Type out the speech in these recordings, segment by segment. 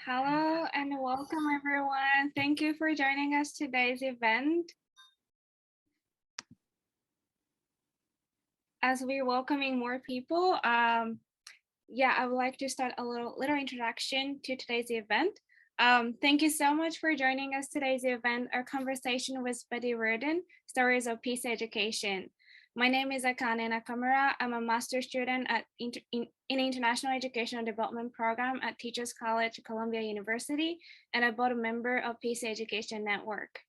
Hello and welcome everyone. Thank you for joining us today's event. As we're welcoming more people, I would like to start a little introduction to today's event. Thank you so much for joining us today's event, our conversation with Betty Reardon, Stories of Peace Education. My name is Akane Nakamura. I'm a master's student in International Educational Development Program at Teachers College, Columbia University, and a board member of Peace Education Network.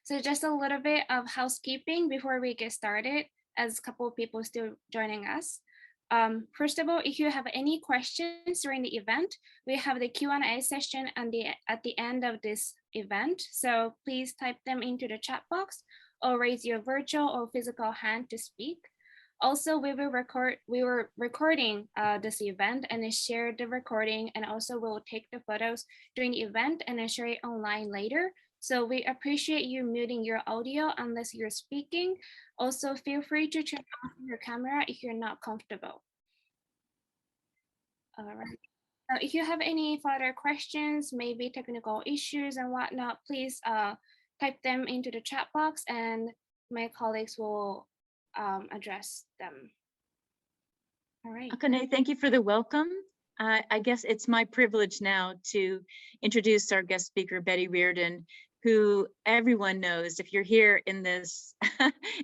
So just a little bit of housekeeping before we get started, as a couple of people still joining us. First of all, if you have any questions during the event, we have the Q&A session at the end of this event. So please type them into the chat box or raise your virtual or physical hand to speak. Also, we were recording this event and share the recording, and also we'll take the photos during the event and then share it online later. So we appreciate you muting your audio unless you're speaking. Also, feel free to turn off your camera if you're not comfortable. All right. Now, if you have any further questions, maybe technical issues and whatnot, please type them into the chat box and my colleagues will address them. All right. Akane, thank you for the welcome. I guess it's my privilege now to introduce our guest speaker, Betty Reardon, who everyone knows. If you're here in this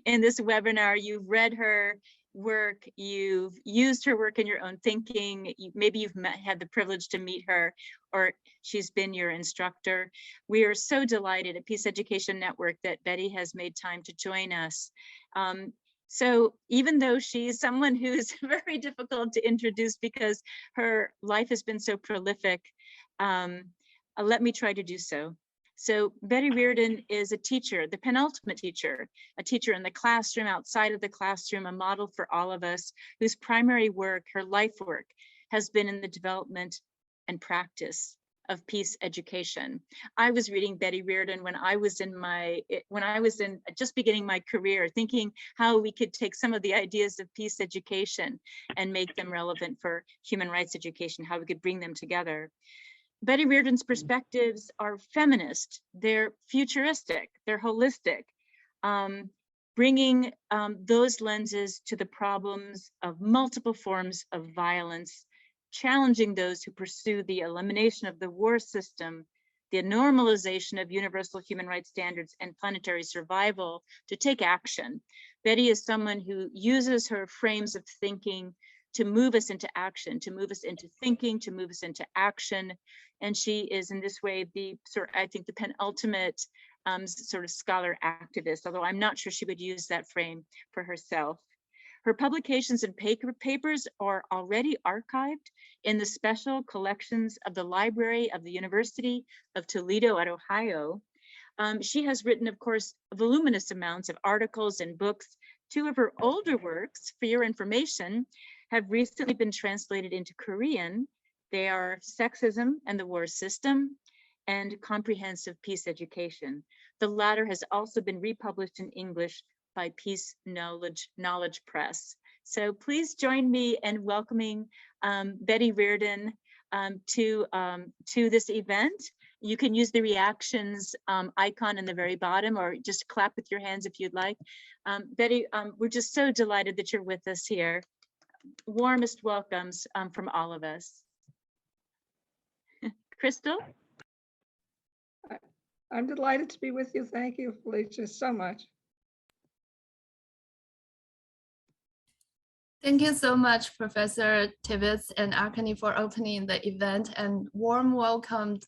in this webinar, you've read her work, you've used her work in your own thinking, maybe you've had the privilege to meet her, or she's been your instructor. We are so delighted at Peace Education Network that Betty has made time to join us. So even though she's someone who's very difficult to introduce because her life has been so prolific, let me try to do so. So Betty Reardon is a teacher, the penultimate teacher, a teacher in the classroom, outside of the classroom, a model for all of us, whose primary work, her life work, has been in the development and practice of peace education. I was reading Betty Reardon when I was just beginning my career, thinking how we could take some of the ideas of peace education and make them relevant for human rights education, how we could bring them together. Betty Reardon's perspectives are feminist, they're futuristic, they're holistic, bringing those lenses to the problems of multiple forms of violence, challenging those who pursue the elimination of the war system, the normalization of universal human rights standards, and planetary survival to take action. Betty is someone who uses her frames of thinking to move us into action, to move us into thinking, to move us into action. And she is in this way I think the penultimate sort of scholar activist, although I'm not sure she would use that frame for herself. Her publications and papers are already archived in the special collections of the Library of the University of Toledo at Ohio. She has written, of course, voluminous amounts of articles and books. Two of her older works, for your information, have recently been translated into Korean. They are Sexism and the War System and Comprehensive Peace Education. The latter has also been republished in English by Peace Knowledge Press. So please join me in welcoming Betty Reardon to this event. You can use the reactions icon in the very bottom, or just clap with your hands if you'd like. Betty, we're just so delighted that you're with us here. Warmest welcomes from all of us. Crystal? I'm delighted to be with you. Thank you, Felicia, so much. Thank you so much, Professor Tibbetts and Akane, for opening the event, and warm welcome,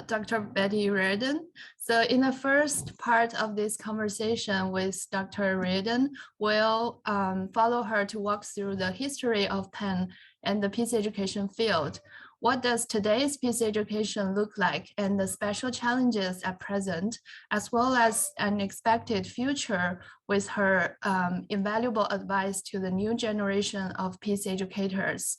Dr. Betty Reardon. So in the first part of this conversation with Dr. Reardon, we'll follow her to walk through the history of Penn and the peace education field. What does today's peace education look like, and the special challenges at present, as well as an expected future, with her invaluable advice to the new generation of peace educators.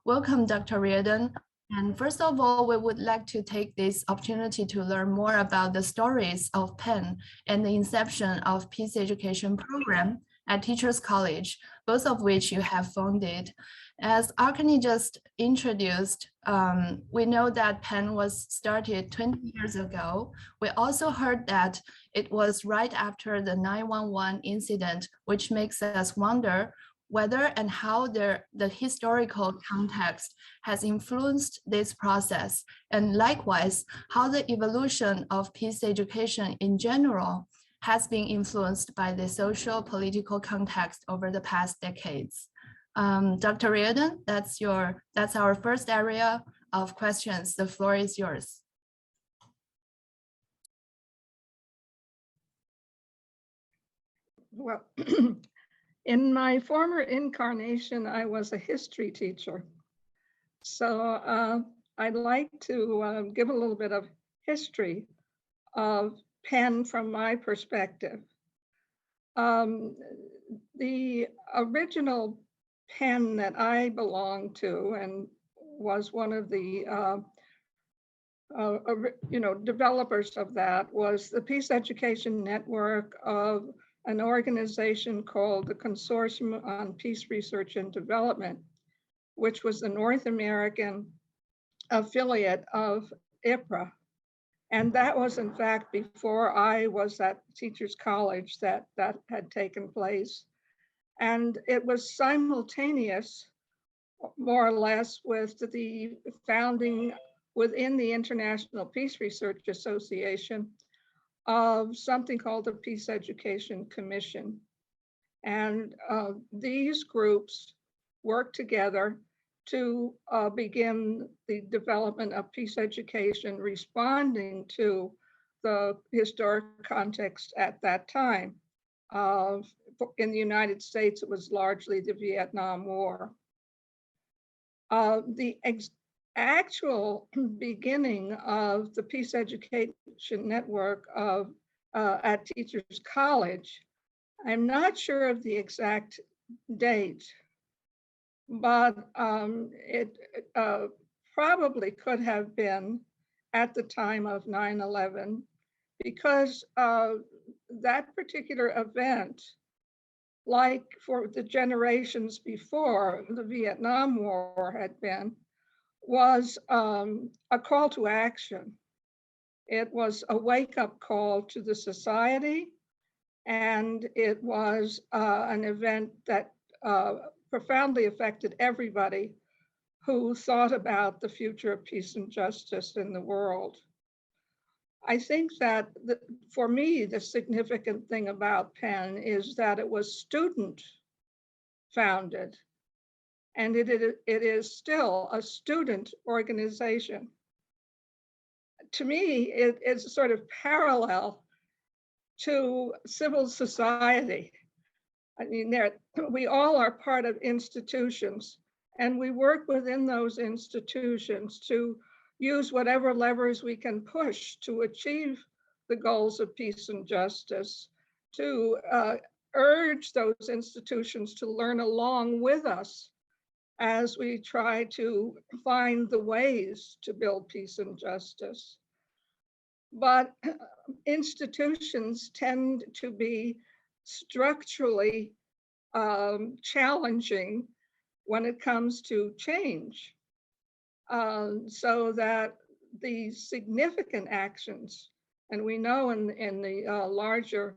Welcome, Dr. Reardon. And first of all, we would like to take this opportunity to learn more about the stories of Penn and the inception of peace education program at Teachers College, both of which you have founded. As Arkani just introduced, we know that Penn was started 20 years ago. We also heard that it was right after the 9/11 incident, which makes us wonder whether and how the historical context has influenced this process, and likewise, how the evolution of peace education in general has been influenced by the social political context over the past decades. Dr. Reardon, that's our first area of questions. The floor is yours. Well, in my former incarnation, I was a history teacher. So I'd like to give a little bit of history of Penn from my perspective. The original Penn that I belonged to and was one of the developers of that was the Peace Education Network of an organization called the Consortium on Peace Research and Development, which was the North American affiliate of IPRA. And that was, in fact, before I was at Teachers College that had taken place. And it was simultaneous, more or less, with the founding within the International Peace Research Association of something called the Peace Education Commission. And these groups work together to begin the development of peace education, responding to the historic context at that time. In the United States, it was largely the Vietnam War. The actual beginning of the Peace Education Network at Teachers College, I'm not sure of the exact date, but it probably could have been at the time of 9/11, because that particular event, like for the generations before the Vietnam War had been, was a call to action. It was a wake-up call to the society, and it was an event that profoundly affected everybody who thought about the future of peace and justice in the world. I think that for me, the significant thing about Penn is that it was student founded, and it is still a student organization. To me, it is sort of parallel to civil society. I mean, we all are part of institutions, and we work within those institutions to use whatever levers we can push to achieve the goals of peace and justice, to urge those institutions to learn along with us as we try to find the ways to build peace and justice. But institutions tend to be structurally challenging when it comes to change, so that the significant actions, and we know in the larger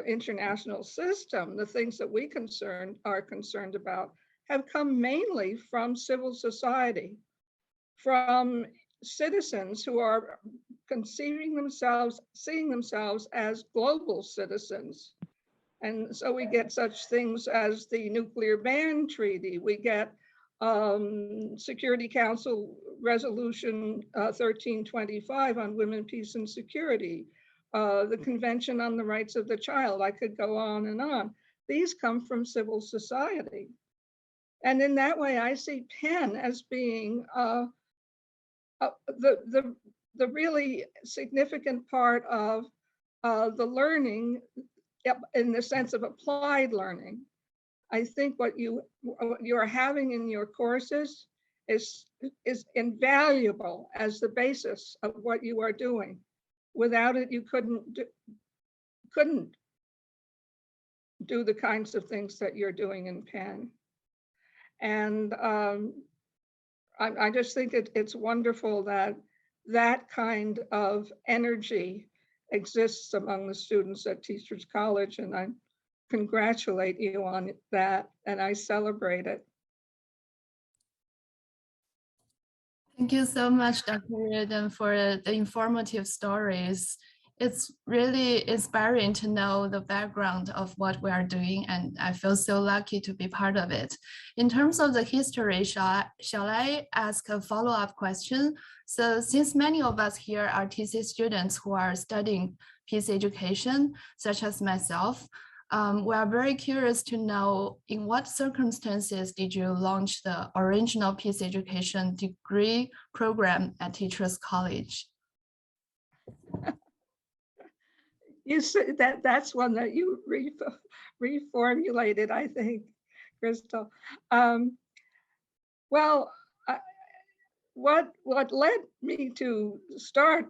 international system, the things that we are concerned about have come mainly from civil society, from citizens who are seeing themselves as global citizens. And so we get such things as the nuclear ban treaty. We get Security Council Resolution 1325 on women, peace, and security, the Convention on the Rights of the Child. I could go on and on. These come from civil society. And in that way, I see Penn as being the really significant part of the learning in the sense of applied learning. I think what you are having in your courses is invaluable as the basis of what you are doing. Without it, you couldn't do the kinds of things that you're doing in Penn. And I just think it's wonderful that that kind of energy exists among the students at Teachers College, and I congratulate you on that, and I celebrate it. Thank you so much, Dr. Reardon, for the informative stories. It's really inspiring to know the background of what we are doing, and I feel so lucky to be part of it. In terms of the history, shall I ask a follow-up question? So since many of us here are TC students who are studying peace education, such as myself, we are very curious to know in what circumstances did you launch the original peace education degree program at Teachers College? You said that's one that you reformulated, I think, Crystal. Well, what led me to start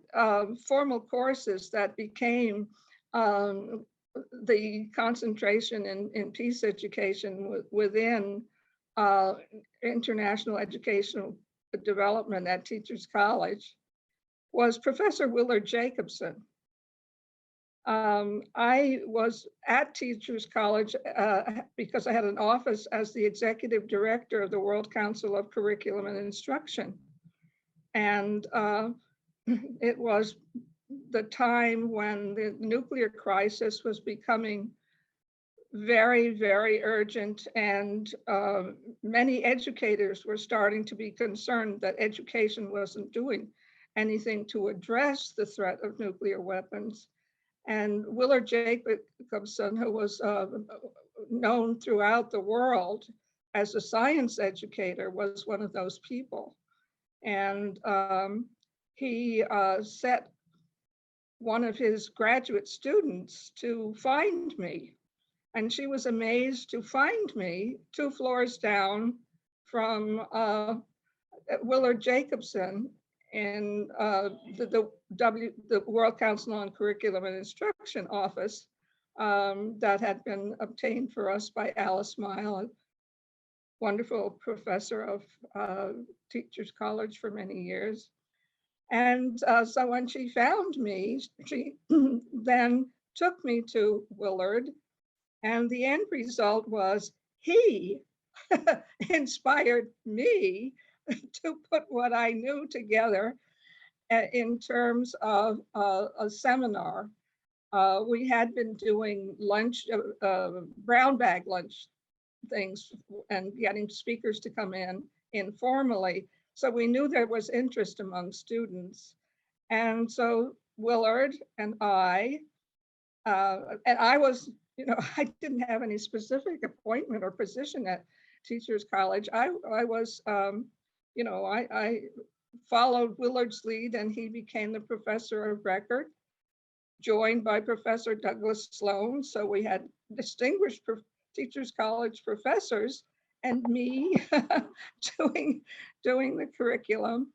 formal courses that became the concentration in peace education within international educational development at Teachers College was Professor Willard Jacobson. I was at Teachers College because I had an office as the executive director of the World Council of Curriculum and Instruction. And it was the time when the nuclear crisis was becoming very, very urgent, and many educators were starting to be concerned that education wasn't doing anything to address the threat of nuclear weapons. And Willard Jacobson, who was known throughout the world as a science educator, was one of those people. And he set one of his graduate students to find me. And she was amazed to find me 2 floors down from Willard Jacobson in the World Council on Curriculum and Instruction office that had been obtained for us by Alice Mile, a wonderful professor of Teachers College for many years. And so when she found me, she then took me to Willard, and the end result was he inspired me to put what I knew together in terms of a seminar. We had been doing lunch, brown bag lunch things and getting speakers to come in informally. So we knew there was interest among students. And so Willard and I was, I didn't have any specific appointment or position at Teachers College. I was, I followed Willard's lead, and he became the professor of record, joined by Professor Douglas Sloan. So we had distinguished Teachers College professors and me doing the curriculum.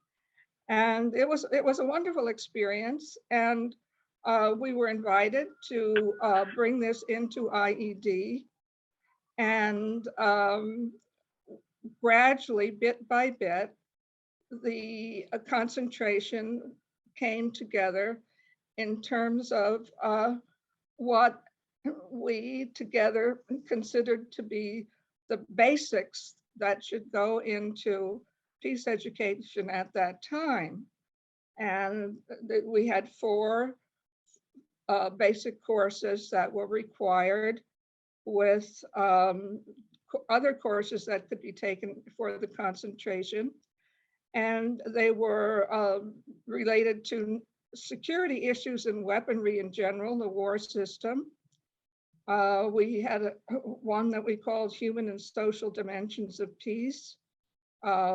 And it was a wonderful experience. And we were invited to bring this into IED. And gradually, bit by bit, the concentration came together in terms of what we together considered to be the basics that should go into peace education at that time. And we had 4 basic courses that were required, with other courses that could be taken for the concentration. And they were related to security issues and weaponry in general, the war system. We had one that we called Human and Social Dimensions of Peace,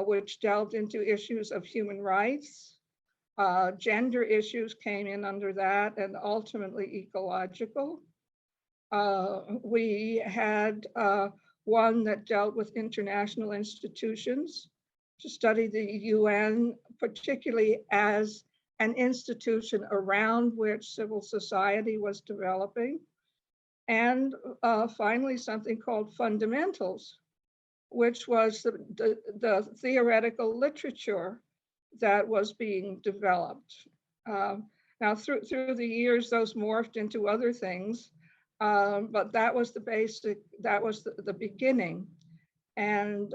which delved into issues of human rights. Gender issues came in under that, and ultimately ecological. We had one that dealt with international institutions, to study the UN, particularly as an institution around which civil society was developing. And finally, something called fundamentals, which was the theoretical literature that was being developed. Now, through the years, those morphed into other things, but that was the basic, that was the beginning. And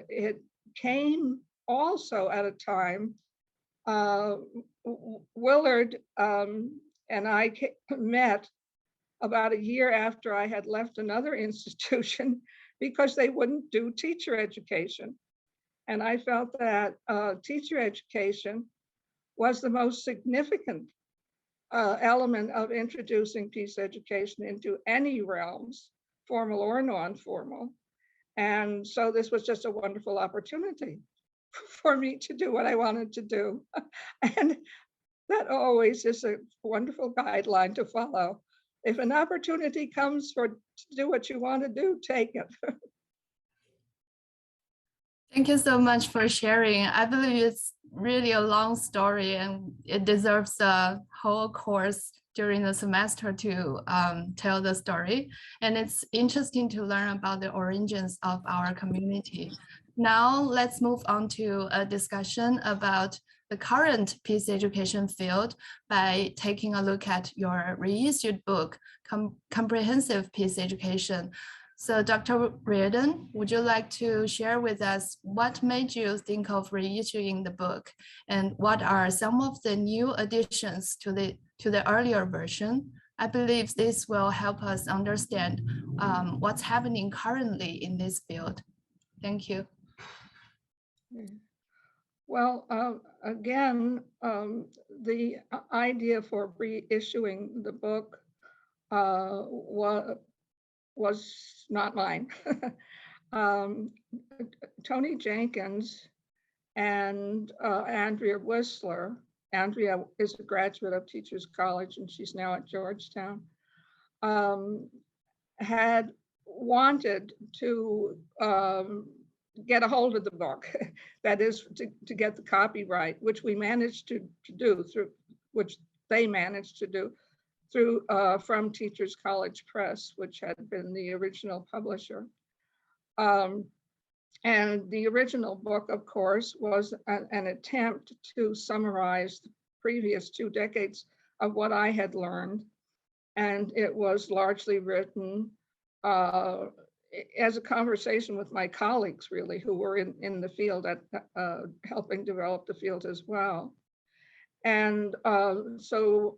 it came also at a time, Willard and I met about a year after I had left another institution because they wouldn't do teacher education. And I felt that teacher education was the most significant element of introducing peace education into any realms, formal or non-formal. And so this was just a wonderful opportunity for me to do what I wanted to do. And that always is a wonderful guideline to follow. If an opportunity comes to do what you want to do, take it. Thank you so much for sharing. I believe it's really a long story and it deserves a whole course during the semester to tell the story. And it's interesting to learn about the origins of our community. Now let's move on to a discussion about the current peace education field by taking a look at your reissued book, Comprehensive Peace Education. So Dr. Reardon, would you like to share with us what made you think of reissuing the book and what are some of the new additions to the earlier version? I believe this will help us understand what's happening currently in this field. Thank you. Well, again, the idea for reissuing the book was not mine. Tony Jenkins and Andrea Whistler. Andrea is a graduate of Teachers College and she's now at Georgetown. Had wanted to get a hold of the book, that is to get the copyright, which we managed to do through, which they managed to do through from Teachers College Press, which had been the original publisher. And the original book, of course, was an attempt to summarize the previous 2 decades of what I had learned. And it was largely written as a conversation with my colleagues, really, who were in the field, at helping develop the field as well. And so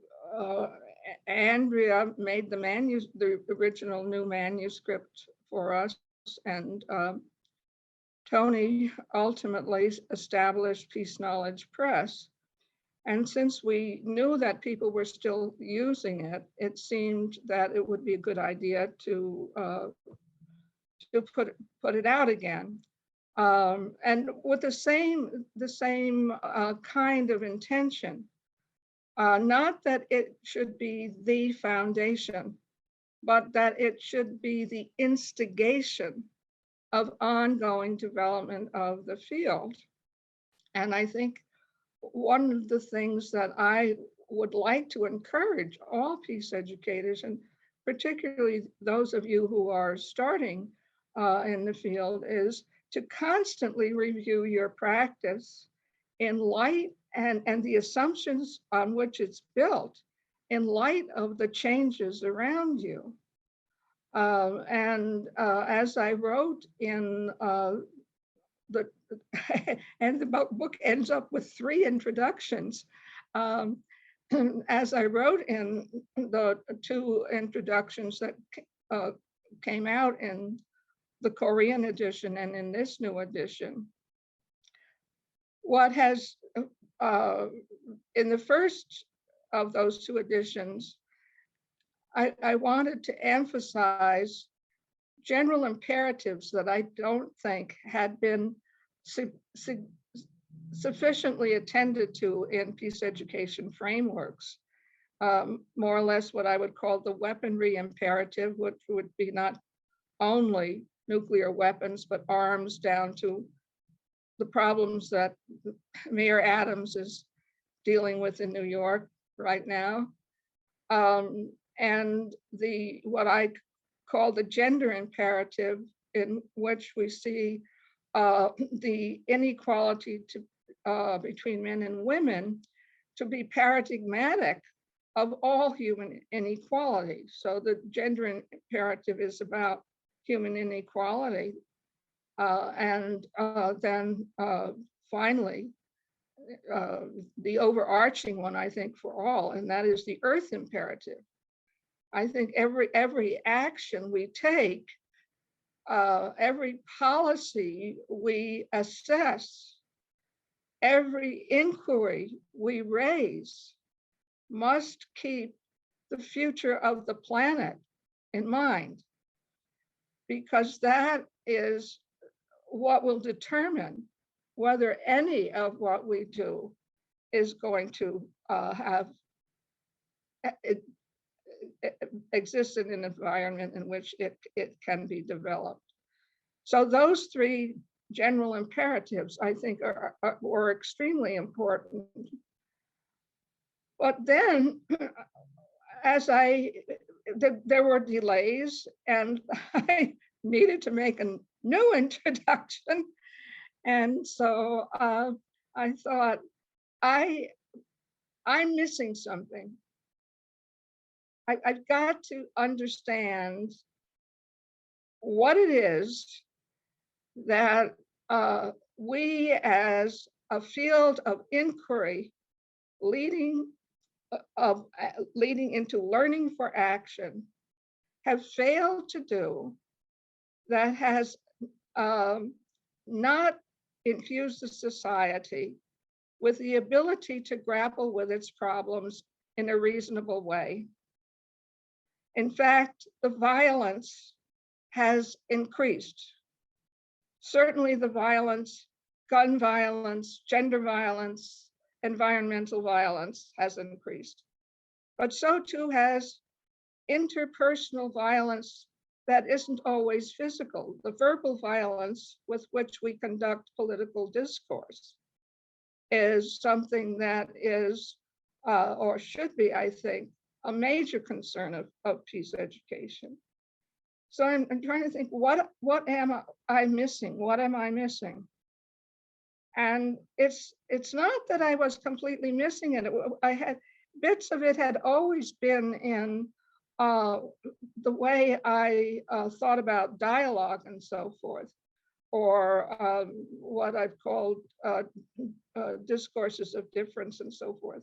Andrea made the original new manuscript for us, and Tony ultimately established Peace Knowledge Press. And since we knew that people were still using it, it seemed that it would be a good idea to put it out again, and with the same kind of intention. Not that it should be the foundation, but that it should be the instigation of ongoing development of the field. And I think one of the things that I would like to encourage all peace educators, and particularly those of you who are starting in the field, is to constantly review your practice in light and the assumptions on which it's built in light of the changes around you. And as I wrote in and the book ends up with 3 introductions. As I wrote in the 2 introductions that came out in the Korean edition and in this new edition, what has, in the first of those 2 editions, I wanted to emphasize general imperatives that I don't think had been sufficiently attended to in peace education frameworks. More or less what I would call the weaponry imperative, which would be not only nuclear weapons, but arms, down to the problems that Mayor Adams is dealing with in New York right now. And what I call the gender imperative in which we see the inequality between men and women to be paradigmatic of all human inequality. So the gender imperative is about human inequality. And then finally, the overarching one, I think, for all, and that is the earth imperative. I think every action we take, every policy we assess, every inquiry we raise must keep the future of the planet in mind, because that is what will determine whether any of what we do is going to have exist in an environment in which it can be developed. So those three general imperatives, I think, were extremely important. But then, as there were delays, and I needed to make a new introduction. And so I thought, I'm missing something. I've got to understand what it is that we as a field of inquiry leading into learning for action have failed to do, that has not infused the society with the ability to grapple with its problems in a reasonable way. In fact, the violence has increased. Certainly the violence, gun violence, gender violence, environmental violence has increased. But so too has interpersonal violence that isn't always physical, the verbal violence with which we conduct political discourse is something that is, or should be, I think, a major concern of peace education. So I'm trying to think, what am I missing? What am I missing? And it's not that I was completely missing it. I had bits of it had always been in the way I thought about dialogue and so forth, or what I've called discourses of difference and so forth.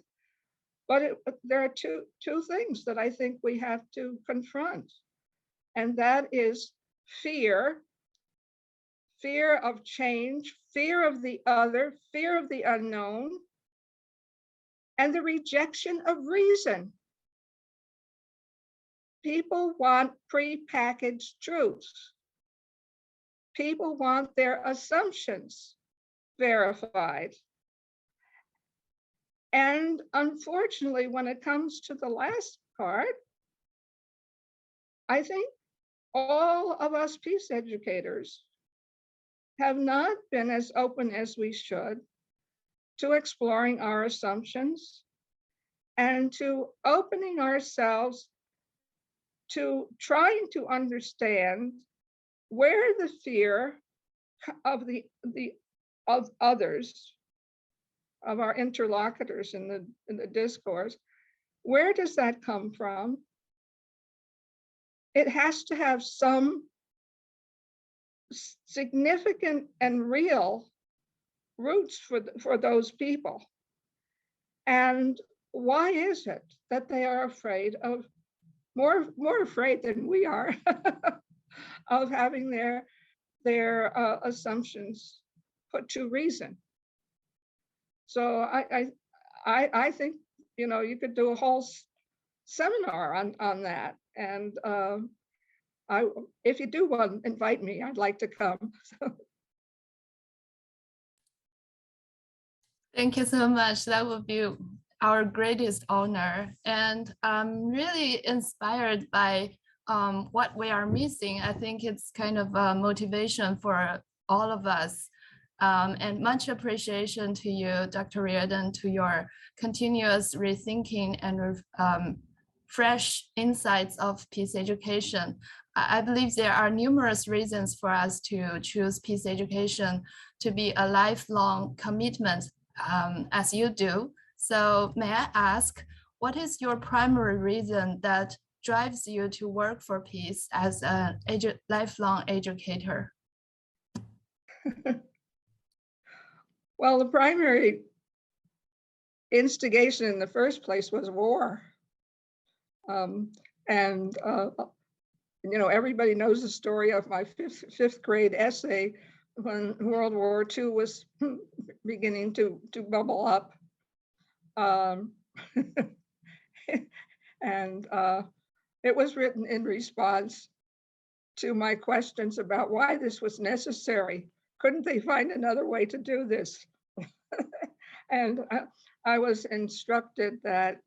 But there are two things that I think we have to confront, and that is fear of change, fear of the other, fear of the unknown, and the rejection of reason. People want prepackaged truths. People want their assumptions verified. And unfortunately, when it comes to the last part, I think all of us peace educators have not been as open as we should to exploring our assumptions and to opening ourselves to trying to understand where the fear of of others, of our interlocutors in the discourse, where does that come from? It has to have some significant and real roots for those people. And why is it that they are afraid of, more afraid than we are, of having their assumptions put to reason? So I think, you know, you could do a whole seminar on that. And if you do one, invite me. I'd like to come. Thank you so much. That would be our greatest honor. And I'm really inspired by what we are missing. I think it's kind of a motivation for all of us. And much appreciation to you, Dr. Reardon, to your continuous rethinking and fresh insights of peace education. I believe there are numerous reasons for us to choose peace education to be a lifelong commitment, as you do. So may I ask, what is your primary reason that drives you to work for peace as a lifelong educator? Well, the primary instigation in the first place was war. Everybody knows the story of my fifth grade essay when World War II was beginning to bubble up. And it was written in response to my questions about why this was necessary. Couldn't they find another way to do this? And I was instructed that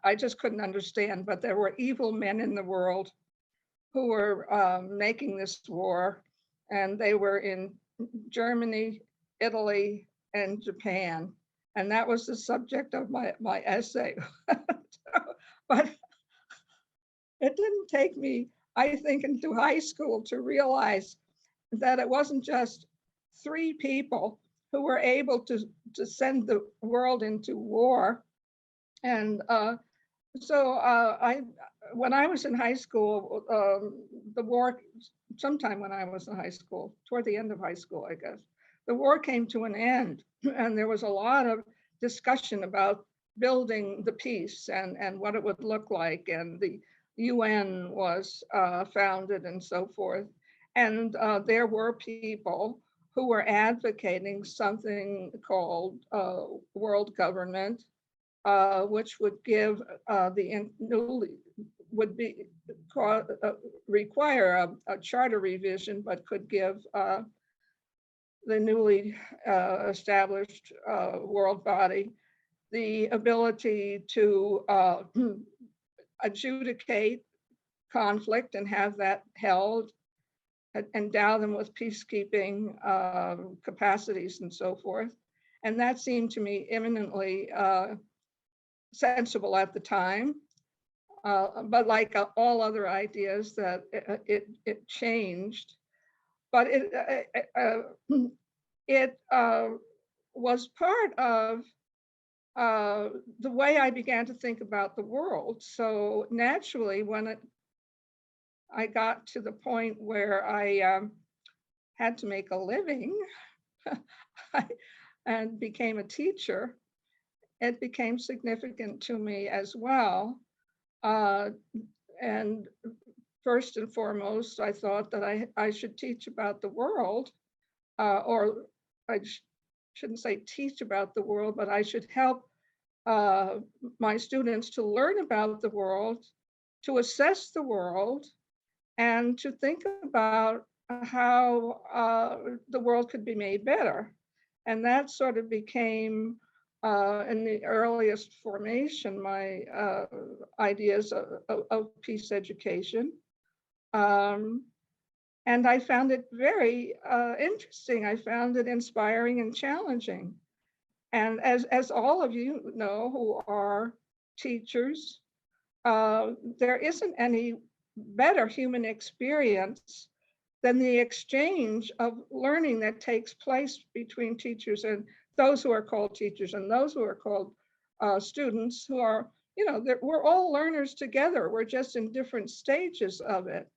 I just couldn't understand, but there were evil men in the world who were making this war, and they were in Germany, Italy, and Japan. And that was the subject of my essay. But it didn't take me, I think, into high school to realize that it wasn't just 3 people who were able to send the world into war. And when I was in high school, the war, sometime when I was in high school, toward the end of high school, I guess, the war came to an end, and there was a lot of discussion about building the peace and what it would look like, and the UN was founded and so forth. And there were people who were advocating something called world government, which would give require a charter revision, but could give the newly established world body the ability to adjudicate conflict and have that held, endow them with peacekeeping capacities and so forth. And that seemed to me eminently sensible at the time. But like all other ideas, that it changed. But it was part of the way I began to think about the world. So naturally, when I got to the point where I had to make a living and became a teacher, it became significant to me as well. And first and foremost, I thought that I should teach about the world, or I shouldn't say teach about the world, but I should help my students to learn about the world, to assess the world, and to think about how the world could be made better. And that sort of became, in the earliest formation, my ideas of peace education. And I found it very interesting. I found it inspiring and challenging. And as all of you know who are teachers, there isn't any better human experience than the exchange of learning that takes place between teachers and those who are called teachers and those who are called students, who are, we're all learners together. We're just in different stages of it.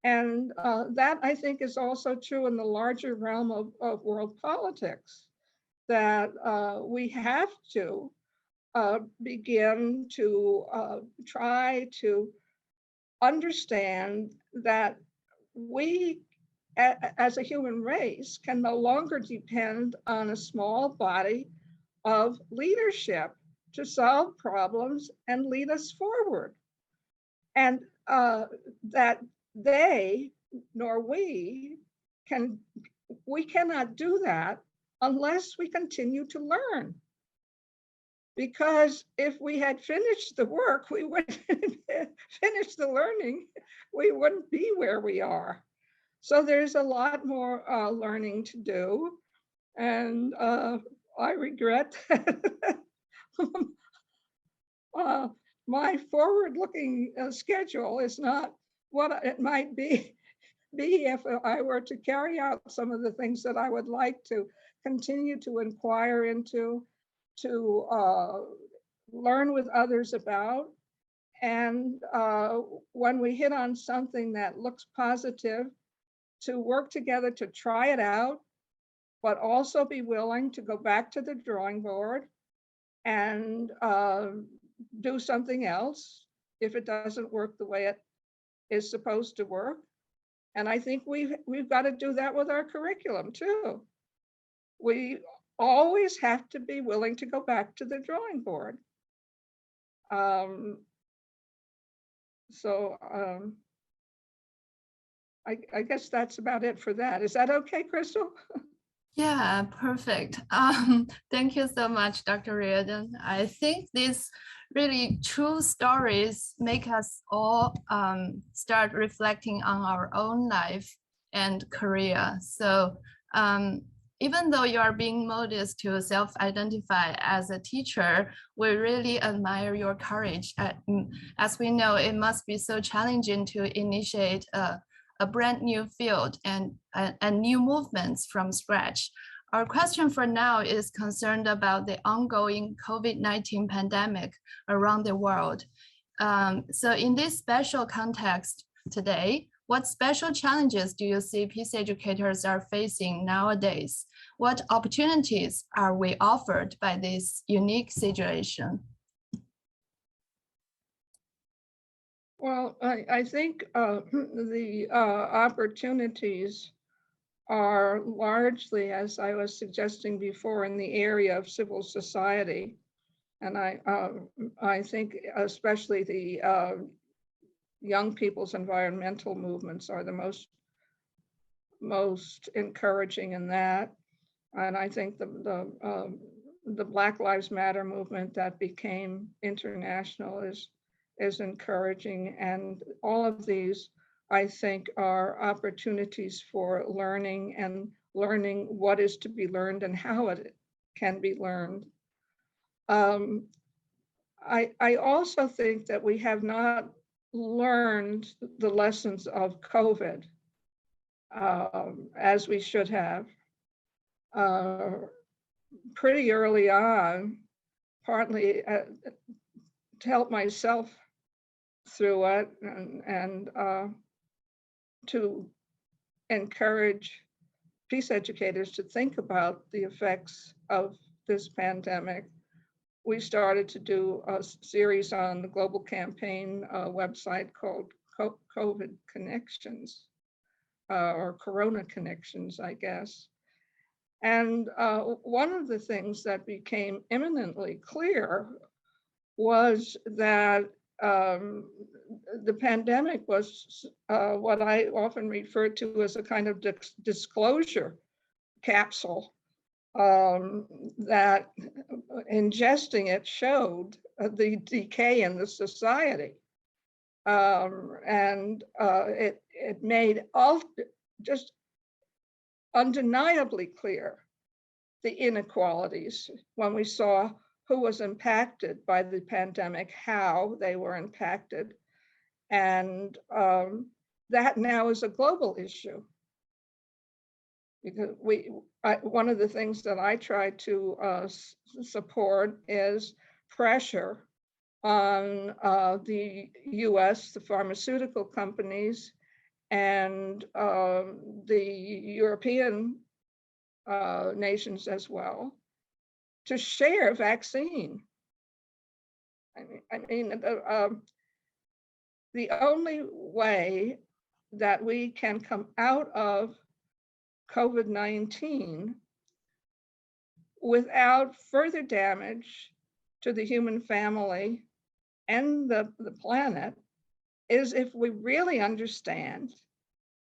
And that, I think, is also true in the larger realm of world politics, that we have to begin to try to understand that we, as a human race, can no longer depend on a small body of leadership to solve problems and lead us forward. And that they, nor we cannot do that unless we continue to learn. Because if we had finished the work, we wouldn't finish the learning, we wouldn't be where we are. So there's a lot more learning to do. And I regret that my forward-looking schedule is not what it might be if I were to carry out some of the things that I would like to continue to inquire into, to learn with others about. And when we hit on something that looks positive, to work together to try it out, but also be willing to go back to the drawing board and do something else if it doesn't work the way it is supposed to work. And I think we've got to do that with our curriculum too. We always have to be willing to go back to the drawing board. I guess that's about it for that. Is that okay, Crystal? Yeah, perfect. Thank you so much, Dr. Reardon. I think these really true stories make us all start reflecting on our own life and career. So even though you are being modest to self-identify as a teacher, we really admire your courage. As we know, it must be so challenging to initiate a brand new field and new movements from scratch. Our question for now is concerned about the ongoing COVID-19 pandemic around the world. So in this special context today, what special challenges do you see peace educators are facing nowadays? What opportunities are we offered by this unique situation? Well, I think the opportunities are largely, as I was suggesting before, in the area of civil society. And I think especially the young people's environmental movements are the most encouraging in that. And I think the Black Lives Matter movement that became international is encouraging. And all of these, I think, are opportunities for learning and learning what is to be learned and how it can be learned. I also think that we have not learned the lessons of COVID as we should have. Pretty early on, partly to help myself through it and to encourage peace educators to think about the effects of this pandemic. We started to do a series on the Global Campaign website called COVID Connections, or Corona Connections, I guess. And one of the things that became eminently clear was that the pandemic was what I often refer to as a kind of disclosure capsule, that ingesting it showed the decay in the society. And it made just undeniably clear the inequalities when we saw who was impacted by the pandemic, how they were impacted. And that now is a global issue. Because one of the things that I try to support is pressure on the US, the pharmaceutical companies, and the European nations as well, to share vaccine. I mean, the only way that we can come out of COVID-19 without further damage to the human family and the planet is if we really understand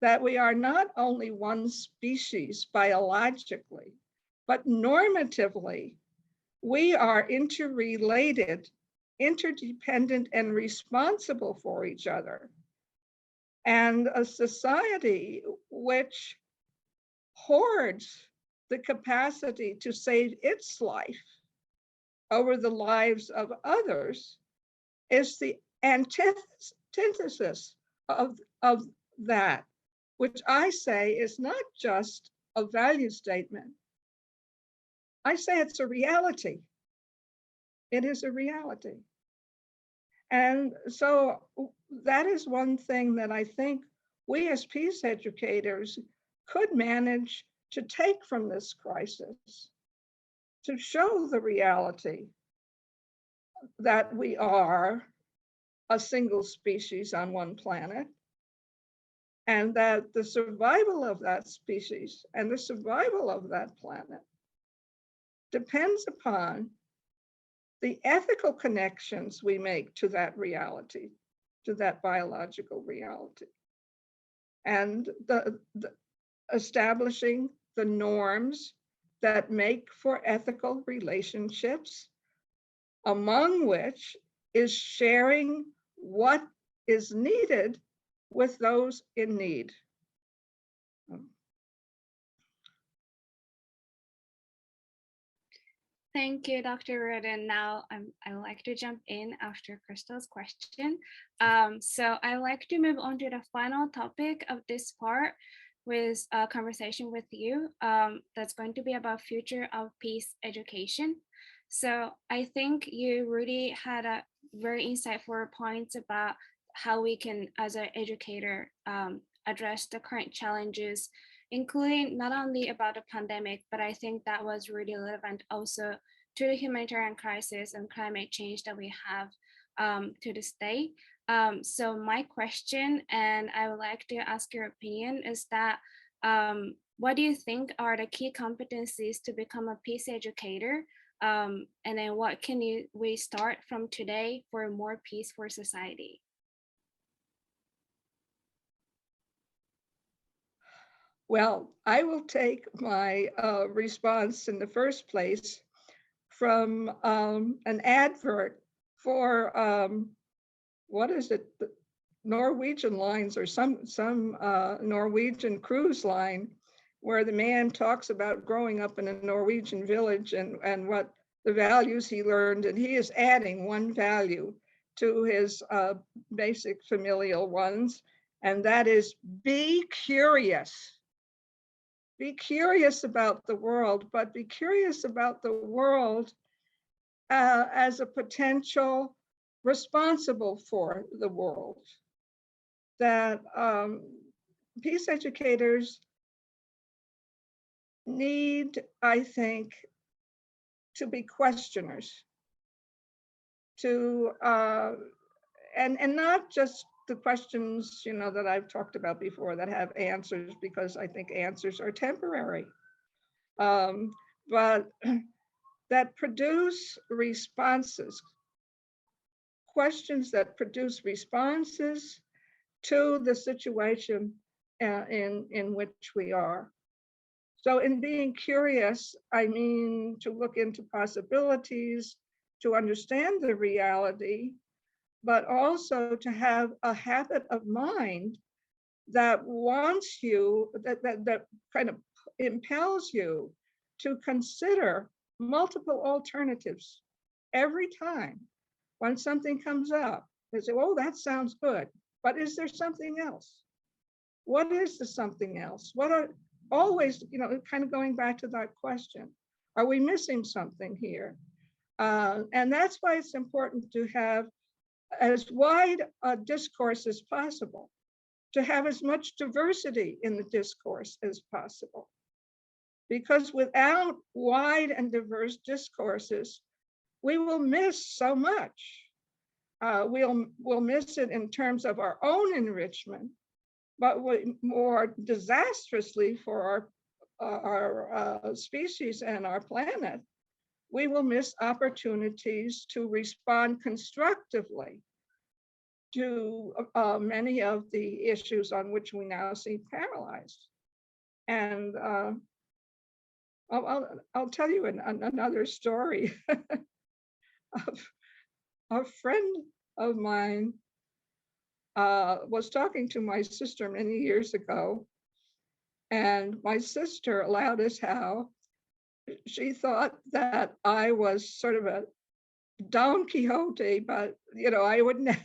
that we are not only one species biologically, but normatively, we are interrelated, interdependent, and responsible for each other. And a society which hoards the capacity to save its life over the lives of others is the antithesis of that, which I say is not just a value statement. I say it's a reality. It is a reality. And so that is one thing that I think we as peace educators could manage to take from this crisis, to show the reality that we are a single species on one planet, and that the survival of that species and the survival of that planet depends upon the ethical connections we make to that reality, to that biological reality, and the establishing the norms that make for ethical relationships, among which is sharing what is needed with those in need. Thank you, Dr. Reardon. Now I would like to jump in after Crystal's question. So I like to move on to the final topic of this part with a conversation with you that's going to be about future of peace education. So I think you really had a very insightful points about how we can, as an educator, address the current challenges, including not only about the pandemic, but I think that was really relevant also to the humanitarian crisis and climate change that we have to this day. So my question, and I would like to ask your opinion, is that what do you think are the key competencies to become a peace educator? And then what can we start from today for more peace for society? Well, I will take my response in the first place from an advert for what is it, Norwegian lines or some Norwegian cruise line, where the man talks about growing up in a Norwegian village and what the values he learned, and he is adding one value to his basic familial ones, and that is be curious. Be curious about the world, but be curious about the world as a potential responsible for the world. That peace educators need, I think, to be questioners, to and not just the questions, you know, that I've talked about before that have answers, because I think answers are temporary, but that produce responses, questions that produce responses to the situation in which we are. So in being curious, I mean to look into possibilities, to understand the reality, but also to have a habit of mind that wants you, that kind of impels you to consider multiple alternatives every time when something comes up. They say, oh, that sounds good, but is there something else? What is the something else? What are always, you know, kind of going back to that question, are we missing something here? And that's why it's important to have as wide a discourse as possible, to have as much diversity in the discourse as possible. Because without wide and diverse discourses, we will miss so much. We'll miss it in terms of our own enrichment, but more disastrously for our species and our planet, we will miss opportunities to respond constructively to many of the issues on which we now see paralyzed. And I'll tell you another story. A friend of mine was talking to my sister many years ago, and my sister allowed us how she thought that I was sort of Don Quixote, but I wouldn't.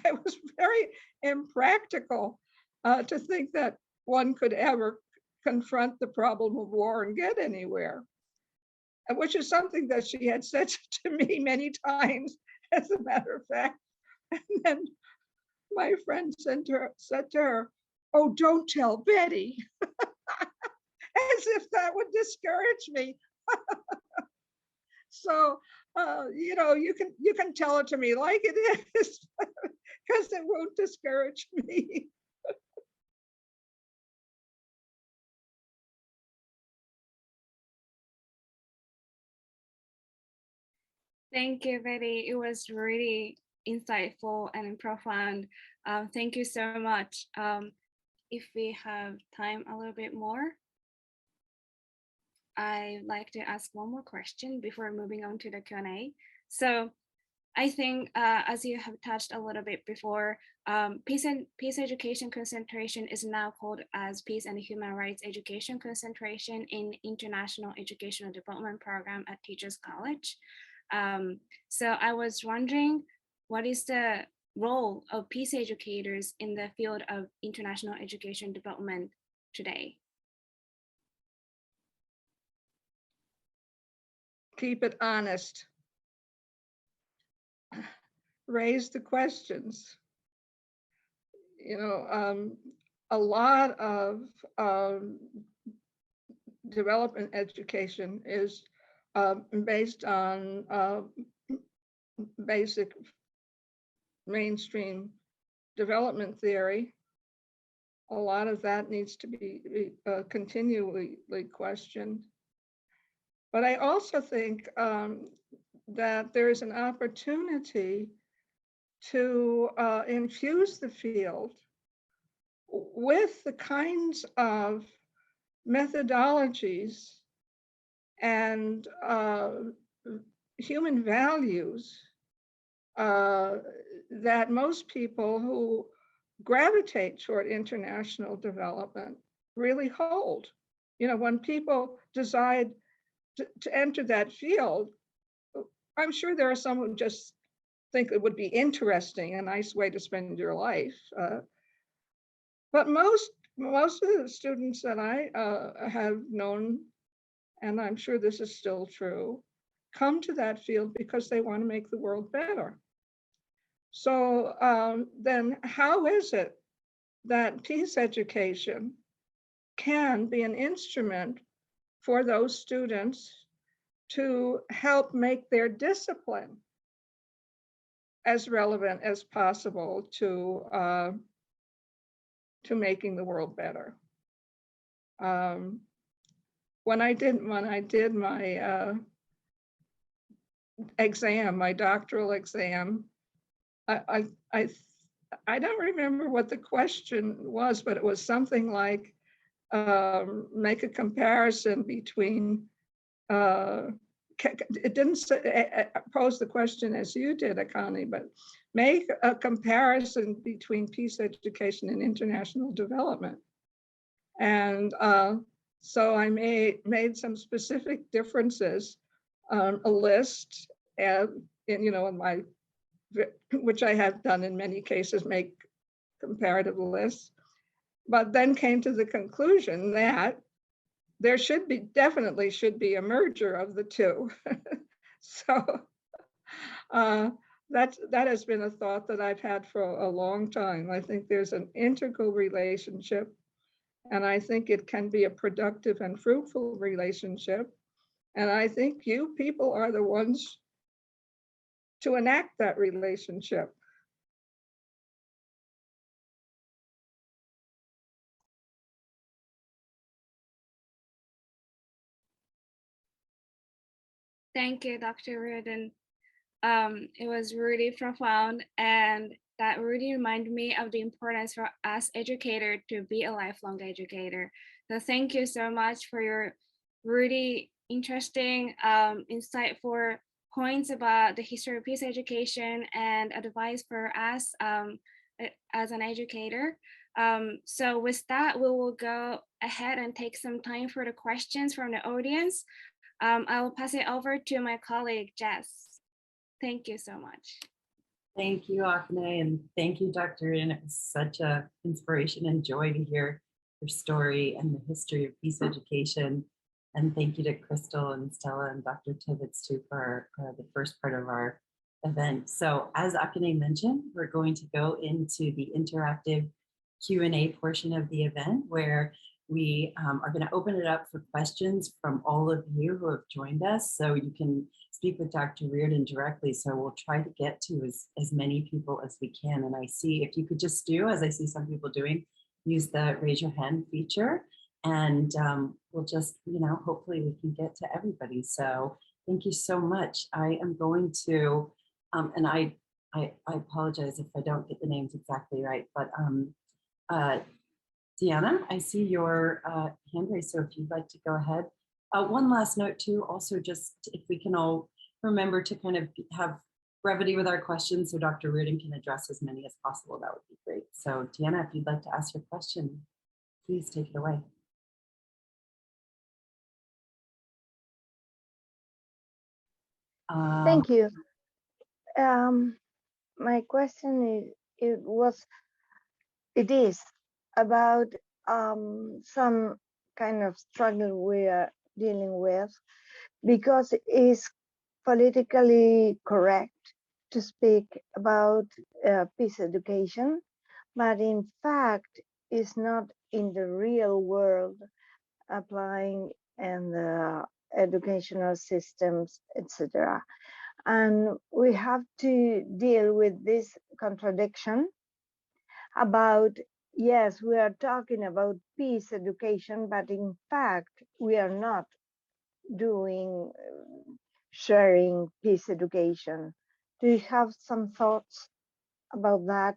I was very impractical to think that one could ever confront the problem of war and get anywhere, which is something that she had said to me many times, as a matter of fact. And then my friend said to her, "Oh, don't tell Betty," as if that would discourage me. So, you can tell it to me like it is, because it won't discourage me. Thank you, Betty. It was really insightful and profound. Thank you so much. If we have time a little bit more, I'd like to ask one more question before moving on to the Q&A. So I think, as you have touched a little bit before, peace education concentration is now called as Peace and Human Rights Education concentration in International Educational Development Program at Teachers College. So I was wondering, what is the role of peace educators in the field of international education development today? Keep it honest. Raise the questions. A lot of development education is based on basic mainstream development theory. A lot of that needs to be continually questioned. But I also think that there is an opportunity to infuse the field with the kinds of methodologies and human values that most people who gravitate toward international development really hold. When people decide to enter that field, I'm sure there are some who just think it would be interesting, a nice way to spend your life. But most of the students that I have known, and I'm sure this is still true, come to that field because they want to make the world better. So then how is it that peace education can be an instrument for those students to help make their discipline as relevant as possible to making the world better? When I did my exam, my doctoral exam, I don't remember what the question was, but it was something like make a comparison between. It didn't pose the question as you did, Akani, but make a comparison between peace education and international development. And so I made some specific differences, a list, and in my, which I have done in many cases, make comparative lists, but then came to the conclusion that there definitely should be a merger of the two. So that has been a thought that I've had for a long time. I think there's an integral relationship, and I think it can be a productive and fruitful relationship. And I think you people are the ones to enact that relationship. Thank you, Dr. Reardon. It was really profound, and that really reminded me of the importance for us educators to be a lifelong educator. So thank you so much for your really interesting, insightful points about the history of peace education and advice for us as an educator. So with that, we will go ahead and take some time for the questions from the audience. I will pass it over to my colleague, Jess. Thank you so much. Thank you, Akane, and thank you, Dr. Reardon. It was such an inspiration and joy to hear your story and the history of peace education. And thank you to Crystal and Stella and Dr. Tibbetts too for the first part of our event. So as Akane mentioned, we're going to go into the interactive Q&A portion of the event where we are going to open it up for questions from all of you who have joined us. So you can speak with Dr. Reardon directly. So we'll try to get to as many people as we can. And I see if you could just do, as I see some people doing, use the raise your hand feature. And we'll just, hopefully we can get to everybody. So thank you so much. I am going to, and I apologize if I don't get the names exactly right, but Deanna, I see your hand raised, so if you'd like to go ahead. One last note too, also just if we can all remember to kind of have brevity with our questions so Dr. Reardon can address as many as possible, that would be great. So Deanna, if you'd like to ask your question, please take it away. Thank you. My question is about some kind of struggle we are dealing with, because it's politically correct to speak about peace education, but in fact it's not in the real world applying in the educational systems, etc. And we have to deal with this contradiction about, yes, we are talking about peace education, but in fact, we are not doing sharing peace education. Do you have some thoughts about that?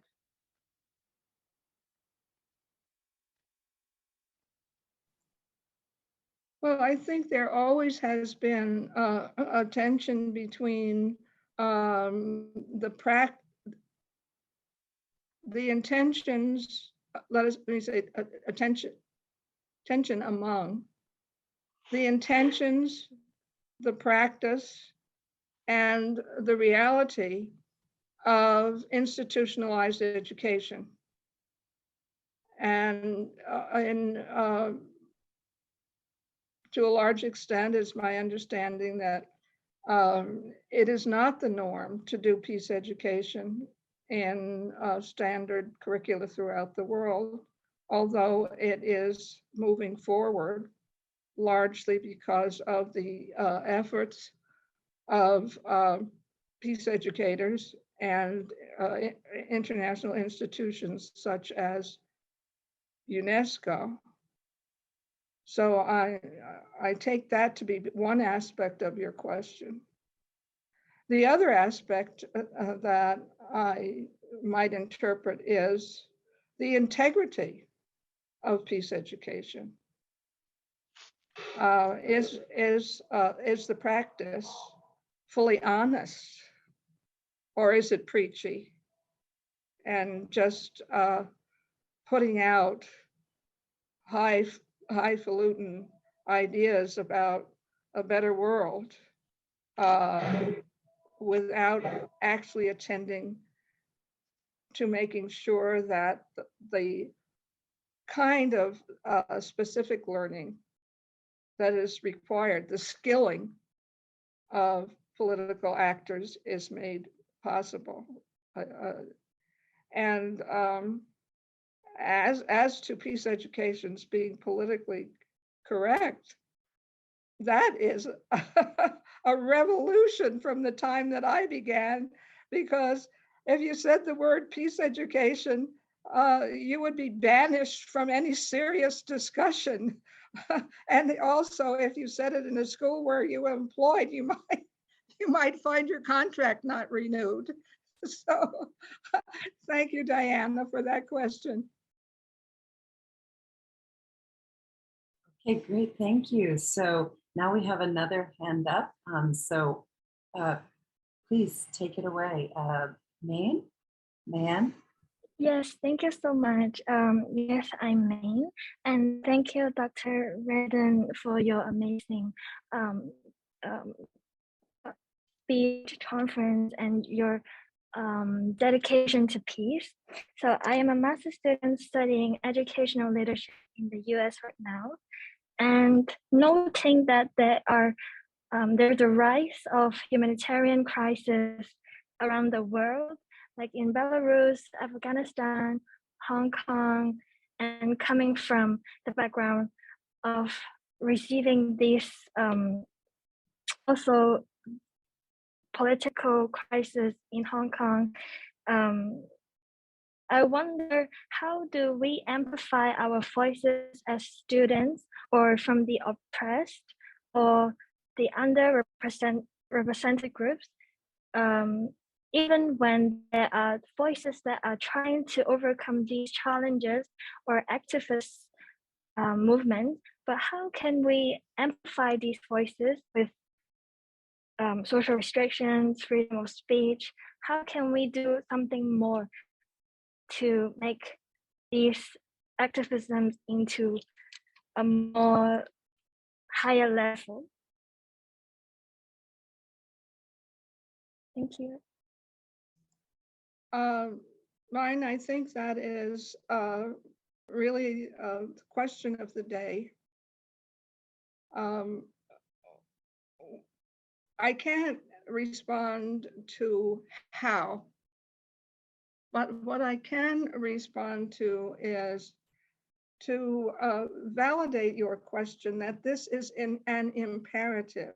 Well, I think there always has been a tension between the intentions, let me say, tension among the intentions, the practice, and the reality of institutionalized education. And to a large extent, it's my understanding that it is not the norm to do peace education in standard curricula throughout the world, although it is moving forward largely because of the efforts of peace educators and international institutions such as UNESCO. So I take that to be one aspect of your question. The other aspect that I might interpret is the integrity of peace education. Is the practice fully honest, or is it preachy and just putting out highfalutin ideas about a better world without actually attending to making sure that the kind of specific learning that is required, the skilling of political actors, is made possible. And as to peace educations being politically correct, that is a revolution from the time that I began, because if you said the word peace education, you would be banished from any serious discussion. And also, if you said it in a school where you were employed, you might find your contract not renewed. So thank you, Diana, for that question. Okay, great, thank you. So now we have another hand up. So please take it away. Mayan? Yes, thank you so much. Yes, I'm May, and thank you, Dr. Reardon, for your amazing speech, conference, and your dedication to peace. So I am a master's student studying educational leadership in the US right now, and noting that there's a rise of humanitarian crisis around the world, like in Belarus, Afghanistan, Hong Kong, and coming from the background of receiving these also political crisis in Hong Kong. I wonder, how do we amplify our voices as students or from the oppressed or the underrepresented groups, even when there are voices that are trying to overcome these challenges or activist movements, but how can we amplify these voices with social restrictions, freedom of speech? How can we do something more to make these activisms into a more higher level? Thank you. Mine, I think that is really the question of the day. I can't respond to how, but what I can respond to is to validate your question that this is an imperative.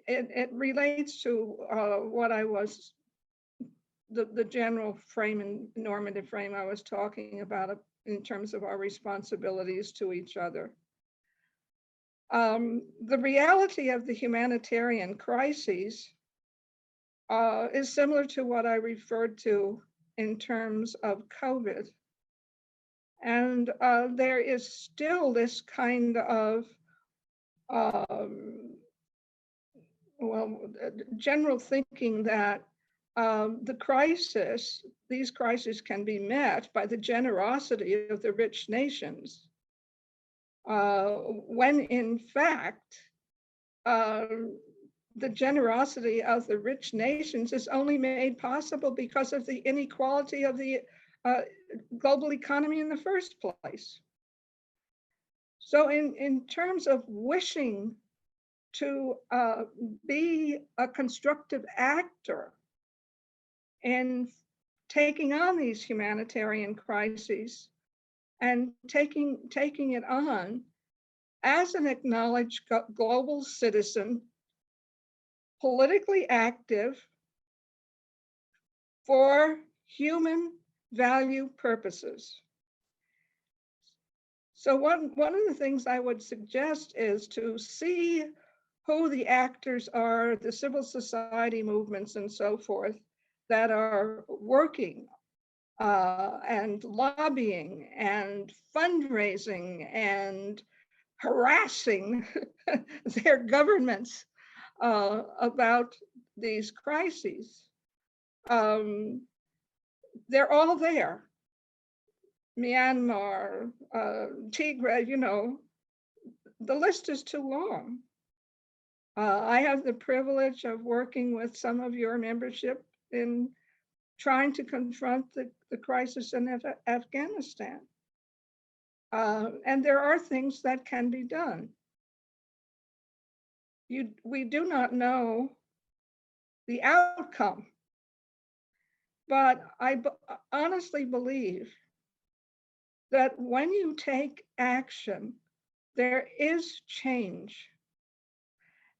It relates to what I was, the general frame and normative frame I was talking about in terms of our responsibilities to each other. The reality of the humanitarian crises is similar to what I referred to in terms of COVID. And there is still this kind of general thinking that these crises can be met by the generosity of the rich nations, when in fact, the generosity of the rich nations is only made possible because of the inequality of the global economy in the first place. So in terms of wishing to be a constructive actor in taking on these humanitarian crises and taking it on as an acknowledged global citizen, politically active for human value purposes. So one of the things I would suggest is to see who the actors are, the civil society movements and so forth, that are working and lobbying and fundraising and harassing their governments about these crises. They're all there. Myanmar, Tigray, the list is too long. I have the privilege of working with some of your membership in trying to confront the crisis in Afghanistan. And there are things that can be done. We do not know the outcome, but I honestly believe that when you take action, there is change.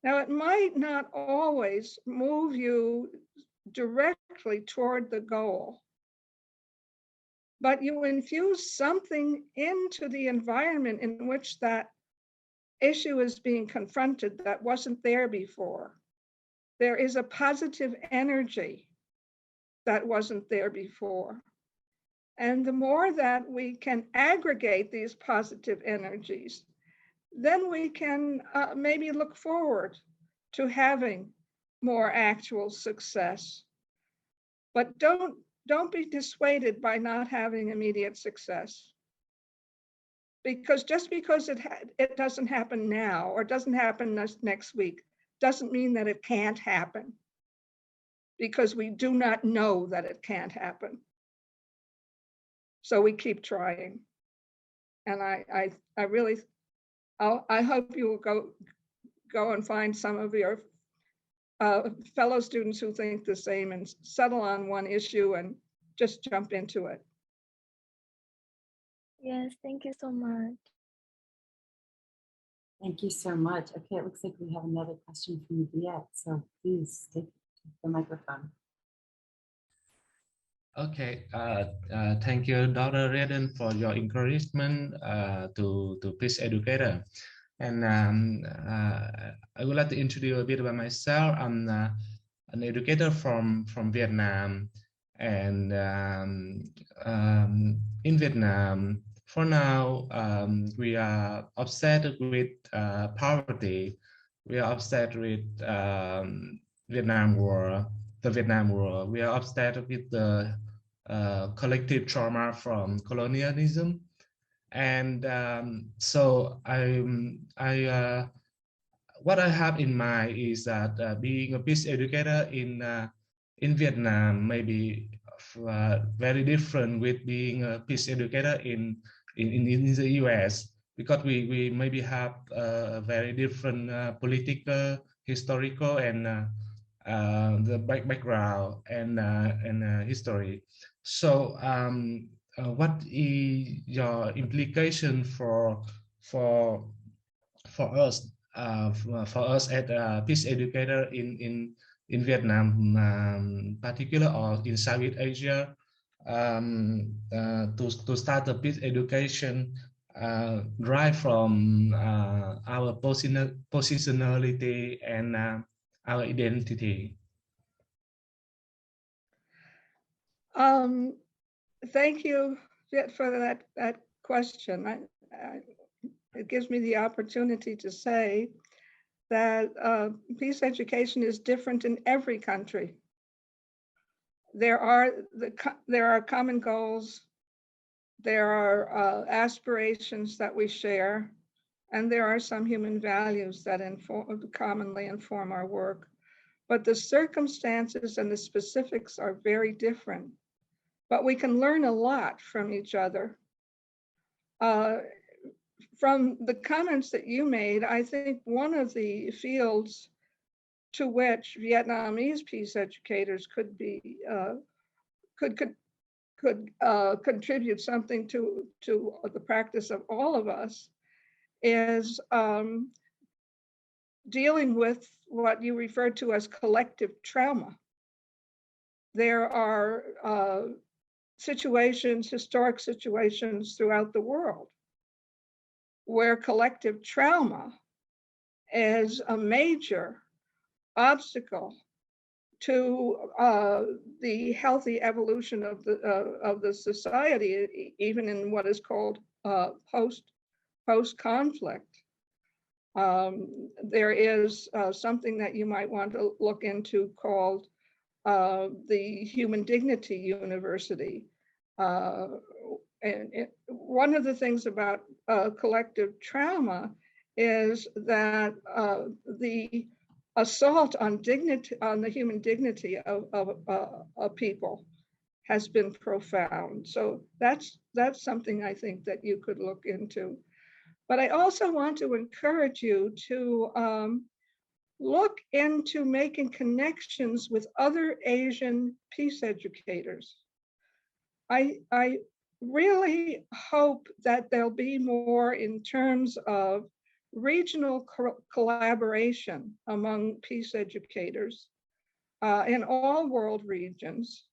Now, it might not always move you directly toward the goal, but you infuse something into the environment in which that issue is being confronted that wasn't there before. There is a positive energy that wasn't there before. And the more that we can aggregate these positive energies, then we can maybe look forward to having more actual success. But don't be dissuaded by not having immediate success. Because just because it doesn't happen now or doesn't happen next week, doesn't mean that it can't happen, because we do not know that it can't happen. So we keep trying. And I really, I hope you will go and find some of your fellow students who think the same and settle on one issue and just jump into it. Yes, thank you so much. Thank you so much. Okay, it looks like we have another question from Viet. So please take the microphone. Okay, thank you, Dr. Reardon, for your encouragement to peace educator. And I would like to introduce a bit about myself. I'm an educator from Vietnam, and in Vietnam, for now, we are upset with poverty. We are upset with Vietnam War, the Vietnam War. We are upset with the collective trauma from colonialism. And so what I have in mind is that being a peace educator in Vietnam may be very different with being a peace educator in the US, because we maybe have a very different political, historical, and the background and history. So what is your implication for us as a peace educator in Vietnam, particular, or in Southeast Asia, to start the peace education right from our positionality and our identity? Thank you for that question. It gives me the opportunity to say that peace education is different in every country. There are common goals, there are aspirations that we share, and there are some human values that commonly inform our work. But the circumstances and the specifics are very different. But we can learn a lot from each other. From the comments that you made, I think one of the fields to which Vietnamese peace educators could contribute something to the practice of all of us is dealing with what you referred to as collective trauma. There are historic situations throughout the world where collective trauma is a major obstacle to the healthy evolution of the society, even in what is called post-conflict. There is something that you might want to look into called the Human Dignity University. And one of the things about collective trauma is that the assault on the human dignity of people has been profound. So that's something I think that you could look into. But I also want to encourage you to look into making connections with other Asian peace educators. I really hope that there'll be more in terms of regional collaboration among peace educators in all world regions.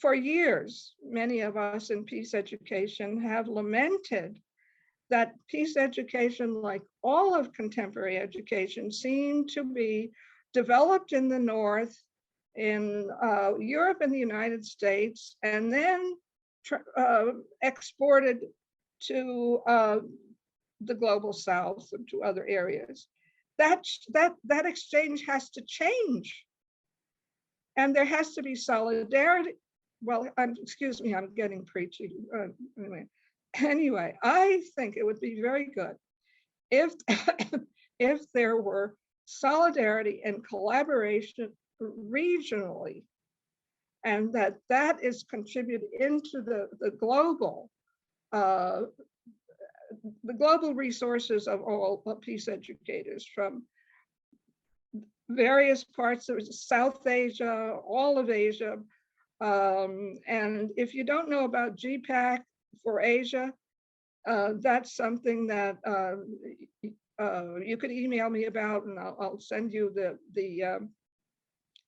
For years, many of us in peace education have lamented that peace education, like all of contemporary education, seemed to be developed in the North, in Europe and the United States, and then exported to the global South and to other areas. That exchange has to change. And there has to be solidarity. Well, excuse me, I'm getting preachy. Anyway, I think it would be very good if if there were solidarity and collaboration regionally, and that is contributed into the global resources of all peace educators from various parts of South Asia, all of Asia. And if you don't know about GPAC for Asia, that's something that you could email me about, and I'll send you the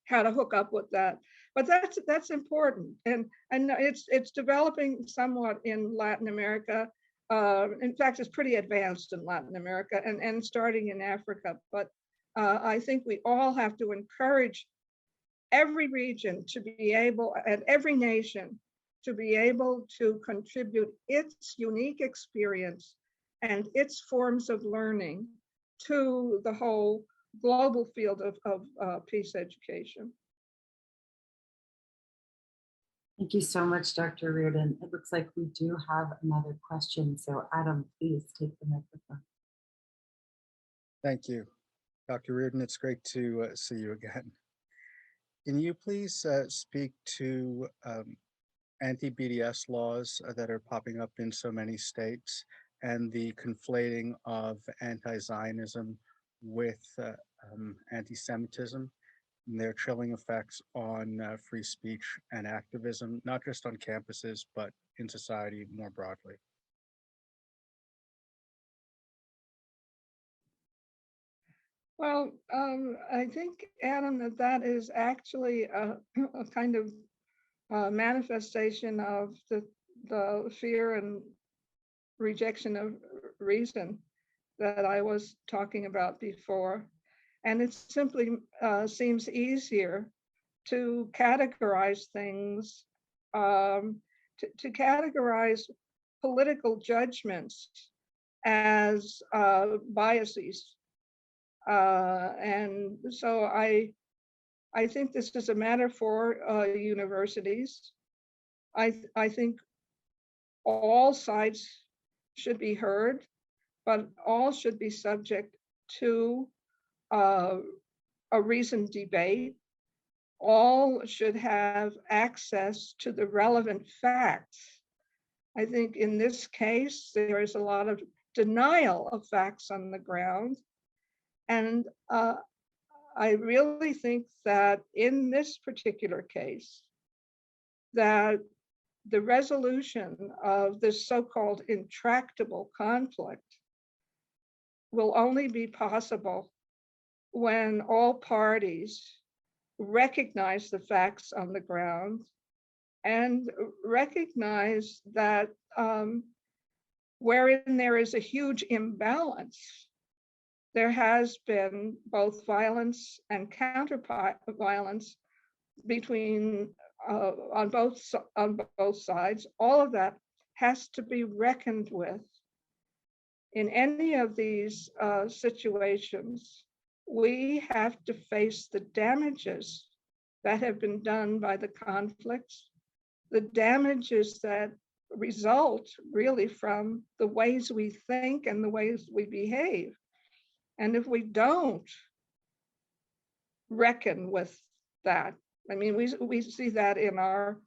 how to hook up with that. But that's important, and it's developing somewhat in Latin America. In fact, it's pretty advanced in Latin America and starting in Africa. But I think we all have to encourage every region to be able, and every nation to be able to contribute its unique experience and its forms of learning to the whole global field of peace education. Thank you so much, Dr. Reardon. It looks like we do have another question. So Adam, please take the microphone. Thank you, Dr. Reardon. It's great to see you again. Can you please speak to anti-BDS laws that are popping up in so many states and the conflating of anti-Zionism with anti-Semitism and their chilling effects on free speech and activism, not just on campuses, but in society more broadly? Well, I think, Adam, that is actually a kind of manifestation of the fear and rejection of reason that I was talking about before. And it simply seems easier to categorize things, to categorize political judgments as biases. And so I think this is a matter for universities. I think all sides should be heard, but all should be subject to a reasoned debate. All should have access to the relevant facts. I think in this case, there is a lot of denial of facts on the ground. And I really think that in this particular case, that the resolution of this so-called intractable conflict will only be possible when all parties recognize the facts on the ground and recognize that wherein there is a huge imbalance, there has been both violence and counter violence between on both sides. All of that has to be reckoned with. In any of these situations, we have to face the damages that have been done by the conflicts, the damages that result really from the ways we think and the ways we behave. And if we don't reckon with that, I mean, we see that in our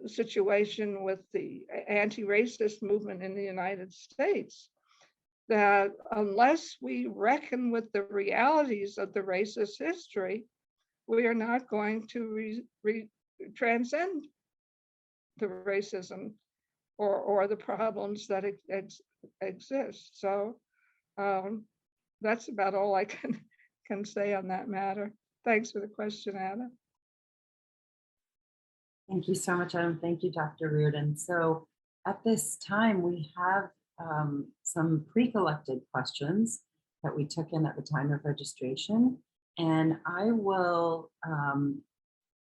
situation with the anti-racist movement in the United States, that unless we reckon with the realities of the racist history, we are not going to transcend the racism or the problems that exist. So that's about all I can say on that matter. Thanks for the question, Anna. Thank you so much, Adam. Thank you, Dr. Reardon. So at this time, we have some pre-collected questions that we took in at the time of registration. And I will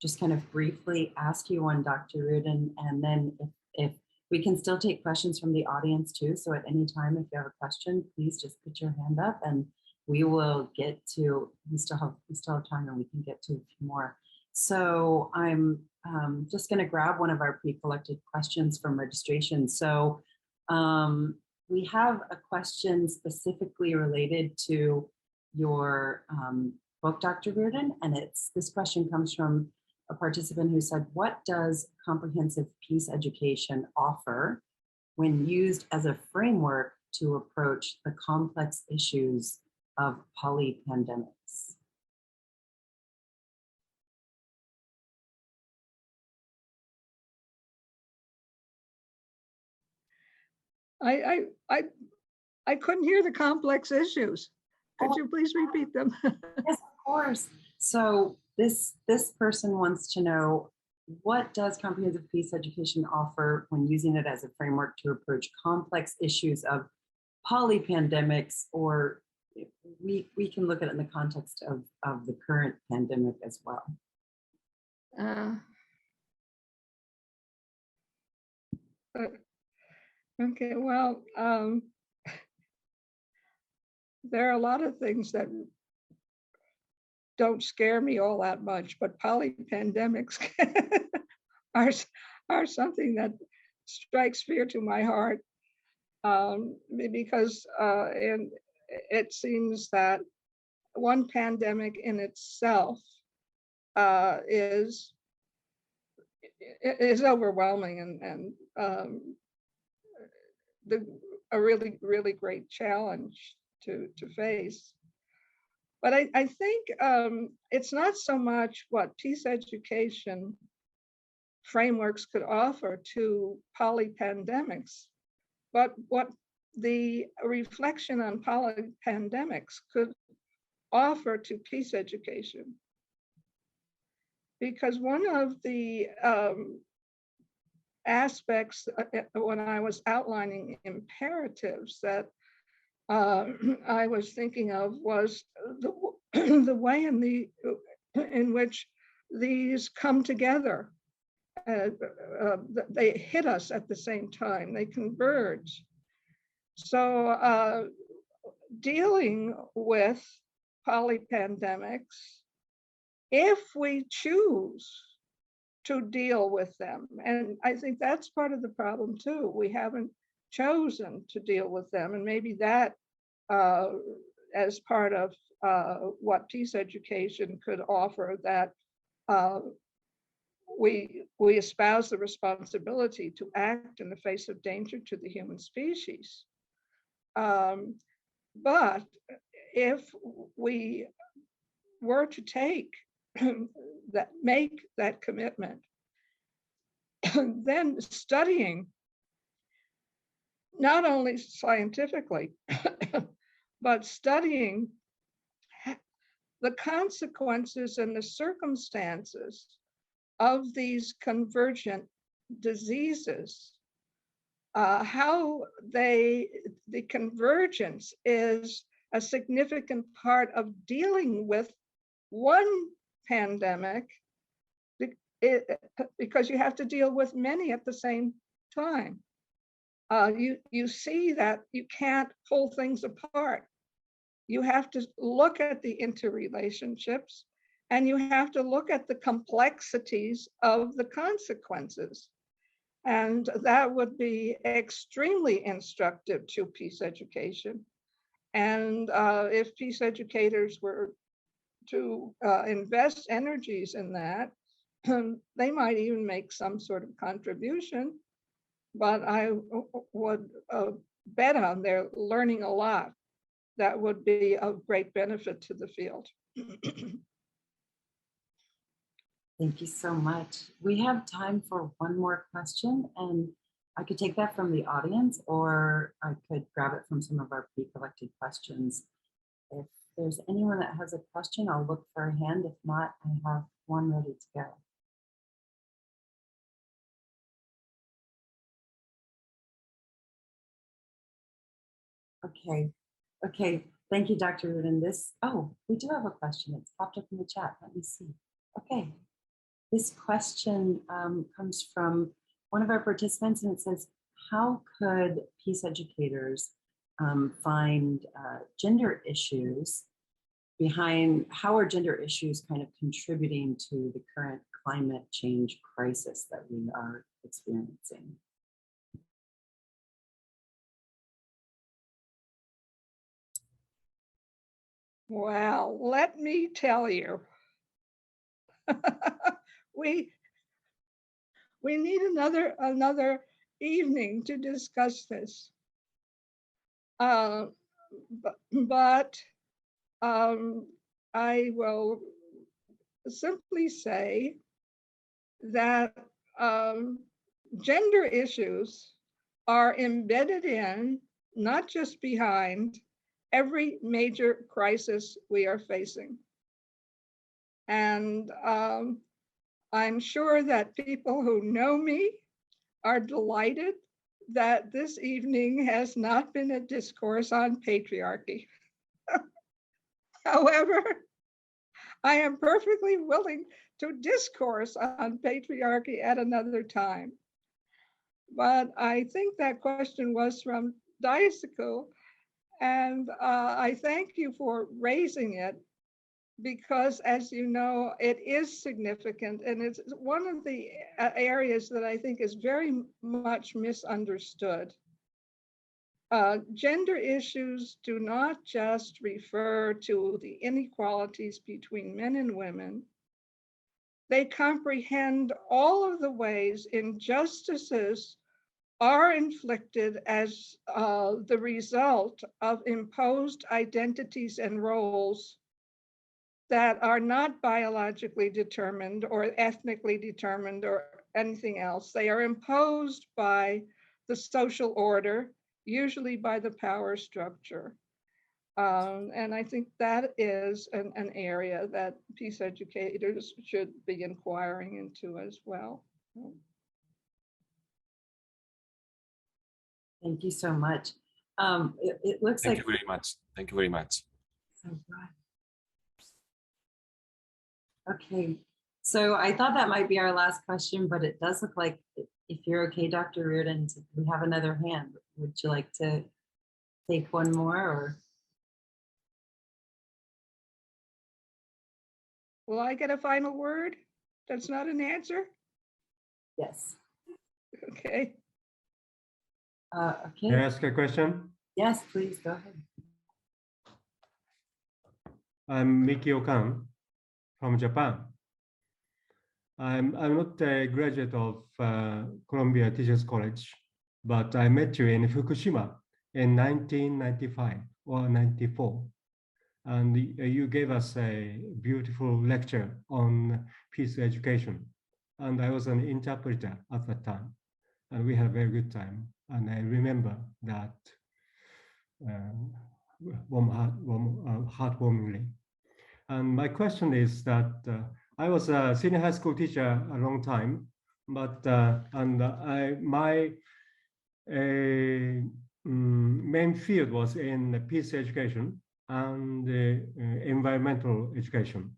just kind of briefly ask you one, Dr. Reardon, and then if we can still take questions from the audience too. So at any time, if you have a question, please just put your hand up and we will get to, we still have time and we can get to a few more. So I'm just going to grab one of our pre-collected questions from registration. So we have a question specifically related to your book, Dr. Reardon, and this question comes from a participant who said, what does comprehensive peace education offer when used as a framework to approach the complex issues of polypandemics? I couldn't hear the complex issues. Could you please repeat them? Yes, of course. So this person wants to know, what does comprehensive peace education offer when using it as a framework to approach complex issues of polypandemics, or we can look at it in the context of the current pandemic as well. Okay, well, there are a lot of things that don't scare me all that much, but polypandemics are something that strikes fear to my heart, because it seems that one pandemic in itself is overwhelming and a really great challenge to face. But I think it's not so much what peace education frameworks could offer to polypandemics, but what the reflection on polypandemics could offer to peace education. Because one of the aspects when I was outlining imperatives that I was thinking of was the way in which these come together. They hit us at the same time, they converge. So dealing with polypandemics, if we choose to deal with them, and I think that's part of the problem too, we haven't chosen to deal with them, and maybe that as part of what peace education could offer, that we espouse the responsibility to act in the face of danger to the human species. But if we were to make that commitment, then studying not only scientifically, but studying the consequences and the circumstances of these convergent diseases, how the convergence is a significant part of dealing with one pandemic, because you have to deal with many at the same time. You see that you can't pull things apart. You have to look at the interrelationships, and you have to look at the complexities of the consequences. And that would be extremely instructive to peace education. And if peace educators were to invest energies in that, they might even make some sort of contribution. But I would bet on their learning a lot that would be of great benefit to the field. Thank you so much. We have time for one more question, and I could take that from the audience, or I could grab it from some of our pre-collected questions. If there's anyone that has a question, I'll look for a hand. If not, I have one ready to go. Okay. Thank you, Dr. Reardon. We do have a question. It's popped up in the chat. Let me see. Okay. This question comes from one of our participants, and it says, how could peace educators find gender issues how are gender issues kind of contributing to the current climate change crisis that we are experiencing? Well, let me tell you, we need another evening to discuss this. But I will simply say that gender issues are embedded in, not just behind, every major crisis we are facing. And I'm sure that people who know me are delighted that this evening has not been a discourse on patriarchy. However, I am perfectly willing to discourse on patriarchy at another time. But I think that question was from Daisuke, and I thank you for raising it because, as you know, it is significant, and it's one of the areas that I think is very much misunderstood. Gender issues do not just refer to the inequalities between men and women. They comprehend all of the ways injustices are inflicted as the result of imposed identities and roles that are not biologically determined or ethnically determined or anything else. They are imposed by the social order, usually by the power structure. And I think that is an area that peace educators should be inquiring into as well. Thank you so much. It looks Thank like. you very much. Thank you very much. Okay, so I thought that might be our last question, but it does look like, if you're okay, Dr. Reardon, we have another hand. Would you like to take one more, or? Will I get a final word? That's not an answer? Yes. Okay. Okay. Can I ask a question? Yes, please, go ahead. I'm Mikio Kan from Japan. I'm not a graduate of Columbia Teachers College, but I met you in Fukushima in 1995 or 94. And you gave us a beautiful lecture on peace education. And I was an interpreter at that time. And we had a very good time. And I remember that heartwarmingly. And my question is that I was a senior high school teacher a long time, but my main field was in peace education and environmental education.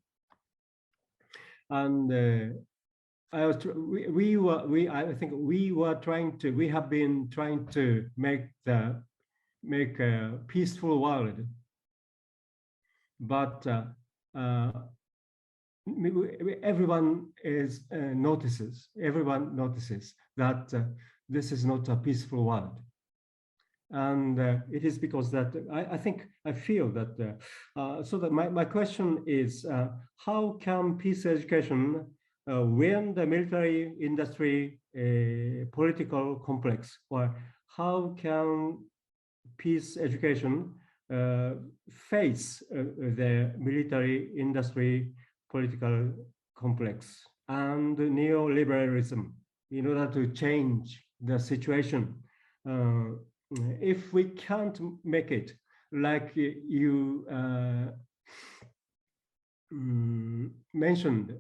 And I think we have been trying to make a peaceful world, but everyone notices that this is not a peaceful world. And it is because that I feel that so that my question is, how can peace education when the military industry political complex, or how can peace education face the military industry political complex and neoliberalism in order to change the situation? If we can't make it, like you mentioned,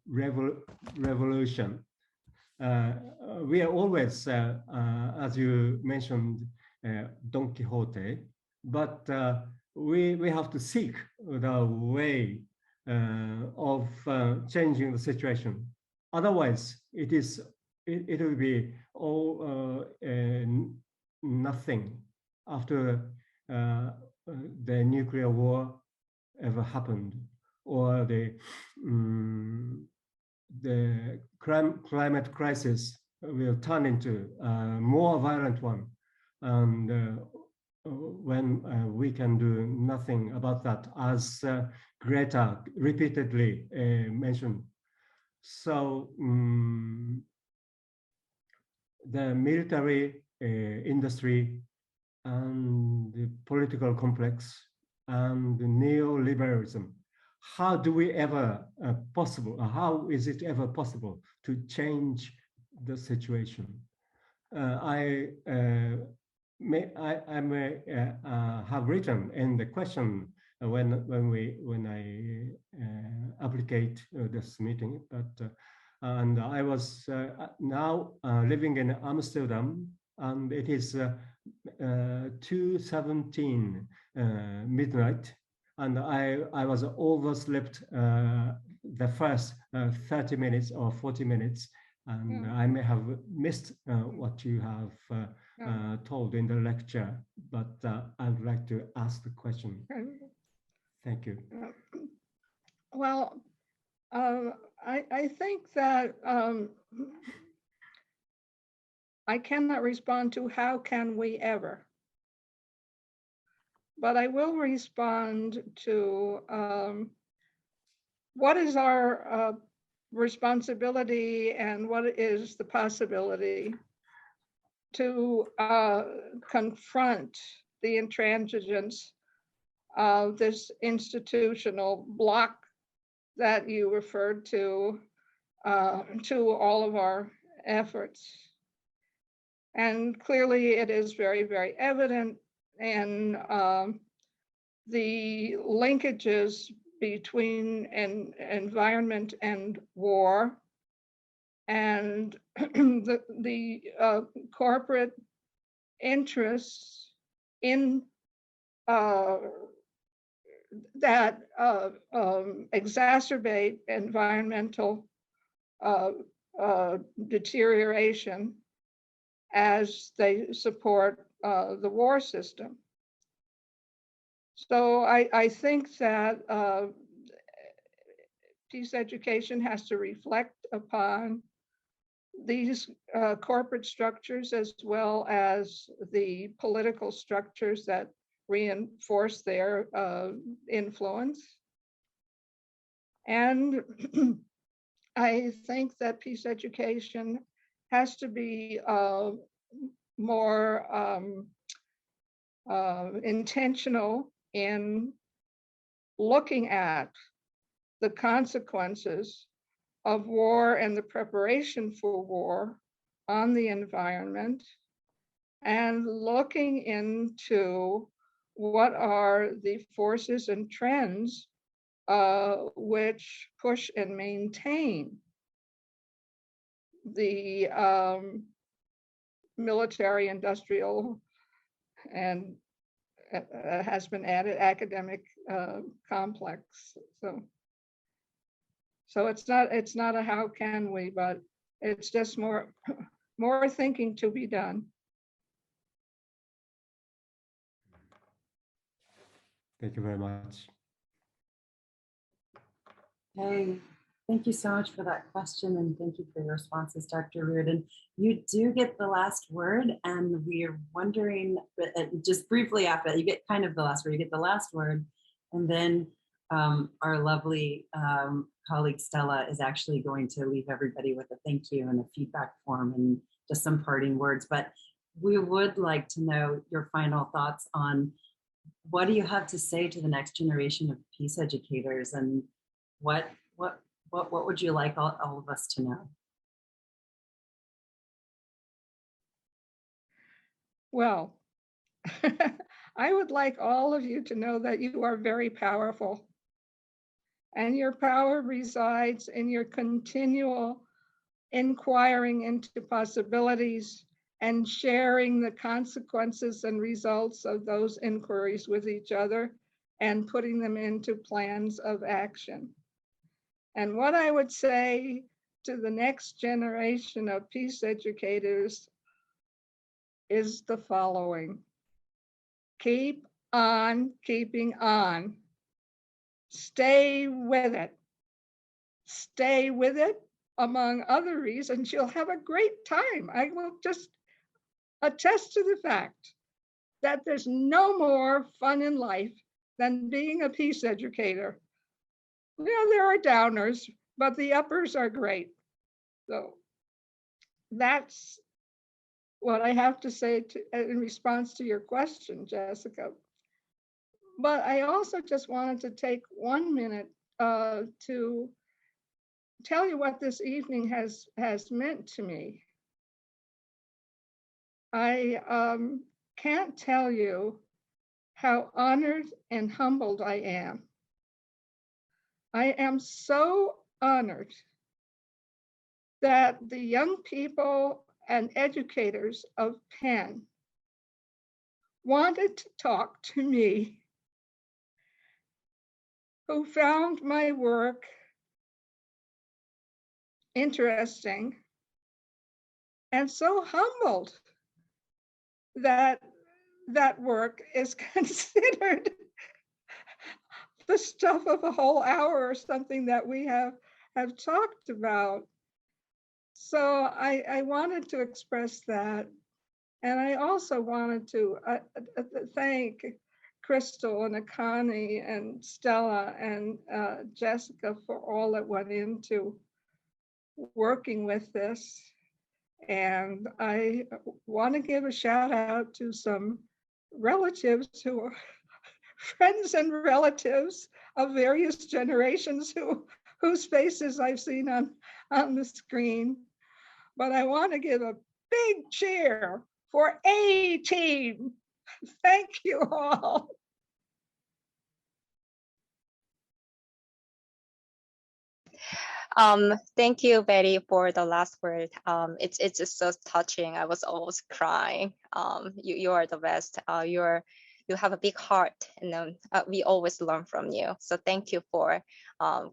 revolution, we are always, as you mentioned, Don Quixote, but we have to seek the way of changing the situation. Otherwise, it will be all nothing after the nuclear war ever happened, or the climate crisis will turn into a more violent one, and when we can do nothing about that, as Greta repeatedly mentioned. So the military industry and the political complex and the neoliberalism, how do we ever how is it ever possible to change the situation? I may have written in the question when I applicate this meeting, but and I was now living in Amsterdam, and it is 2:17 midnight, and I was overslept the first 30 minutes or 40 minutes, and I may have missed what you have told in the lecture, but I would like to ask the question. Thank you. Well, I think that I cannot respond to how can we ever, but I will respond to what is our responsibility and what is the possibility to confront the intransigence of this institutional block that you referred to all of our efforts. And clearly it is very, very evident in the linkages between environment and war, and the corporate interests in that exacerbate environmental deterioration as they support the war system. So I think that peace education has to reflect upon these corporate structures as well as the political structures that reinforce their influence. And I think that peace education has to be more intentional in looking at the consequences of war and the preparation for war on the environment, and looking into what are the forces and trends which push and maintain the military, industrial, and has been added academic complex. So it's not a how can we, but it's just more thinking to be done. Thank you very much. Hey, thank you so much for that question, and thank you for your responses, Dr. Reardon. You do get the last word, and we're wondering, just briefly after that, you get kind of the last word, you get the last word, and then our lovely colleague Stella is actually going to leave everybody with a thank you and a feedback form and just some parting words. But we would like to know your final thoughts on what do you have to say to the next generation of peace educators, and what would you like all of us to know? Well, I would like all of you to know that you are very powerful, and your power resides in your continual inquiring into possibilities and sharing the consequences and results of those inquiries with each other and putting them into plans of action. And what I would say to the next generation of peace educators is the following: keep on keeping on. Stay with it. Stay with it, among other reasons. You'll have a great time. I will just attest to the fact that there's no more fun in life than being a peace educator. Yeah, there are downers, but the uppers are great. So that's what I have to say in response to your question, Jessica. But I also just wanted to take 1 minute to tell you what this evening has meant to me. I can't tell you how honored and humbled I am. I am so honored that the young people and educators of Penn wanted to talk to me, who found my work interesting and so humbled that that work is considered the stuff of a whole hour or something that we have talked about. So I wanted to express that. And I also wanted to thank Crystal and Akani and Stella and Jessica for all that went into working with this. And I want to give a shout out to some relatives who are friends and relatives of various generations whose faces I've seen on the screen. But I want to give a big cheer for A Team. Thank you all. Thank you, Betty, for the last word. It's just so touching. I was almost crying. You are the best. You have a big heart, and we always learn from you. So thank you for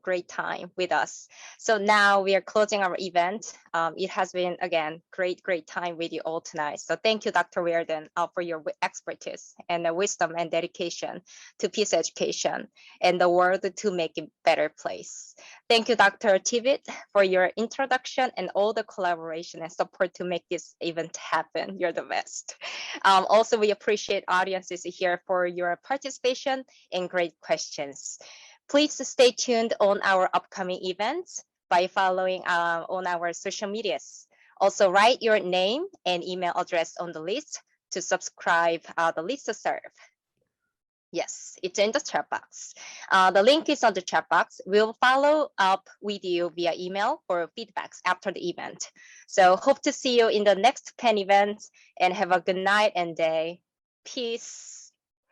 great time with us. So now we are closing our event. It has been, again, great time with you all tonight. So thank you, Dr. Reardon, for your expertise and the wisdom and dedication to peace education and the world to make it a better place. Thank you, Dr. Tivit, for your introduction and all the collaboration and support to make this event happen. You're the best. Also, we appreciate audiences here for your participation and great questions. Please stay tuned on our upcoming events by following on our social medias. Also, write your name and email address on the list to subscribe the listserv. Yes, it's in the chat box. The link is on the chat box. We'll follow up with you via email for feedbacks after the event. So hope to see you in the next Penn event, and have a good night and day. Peace.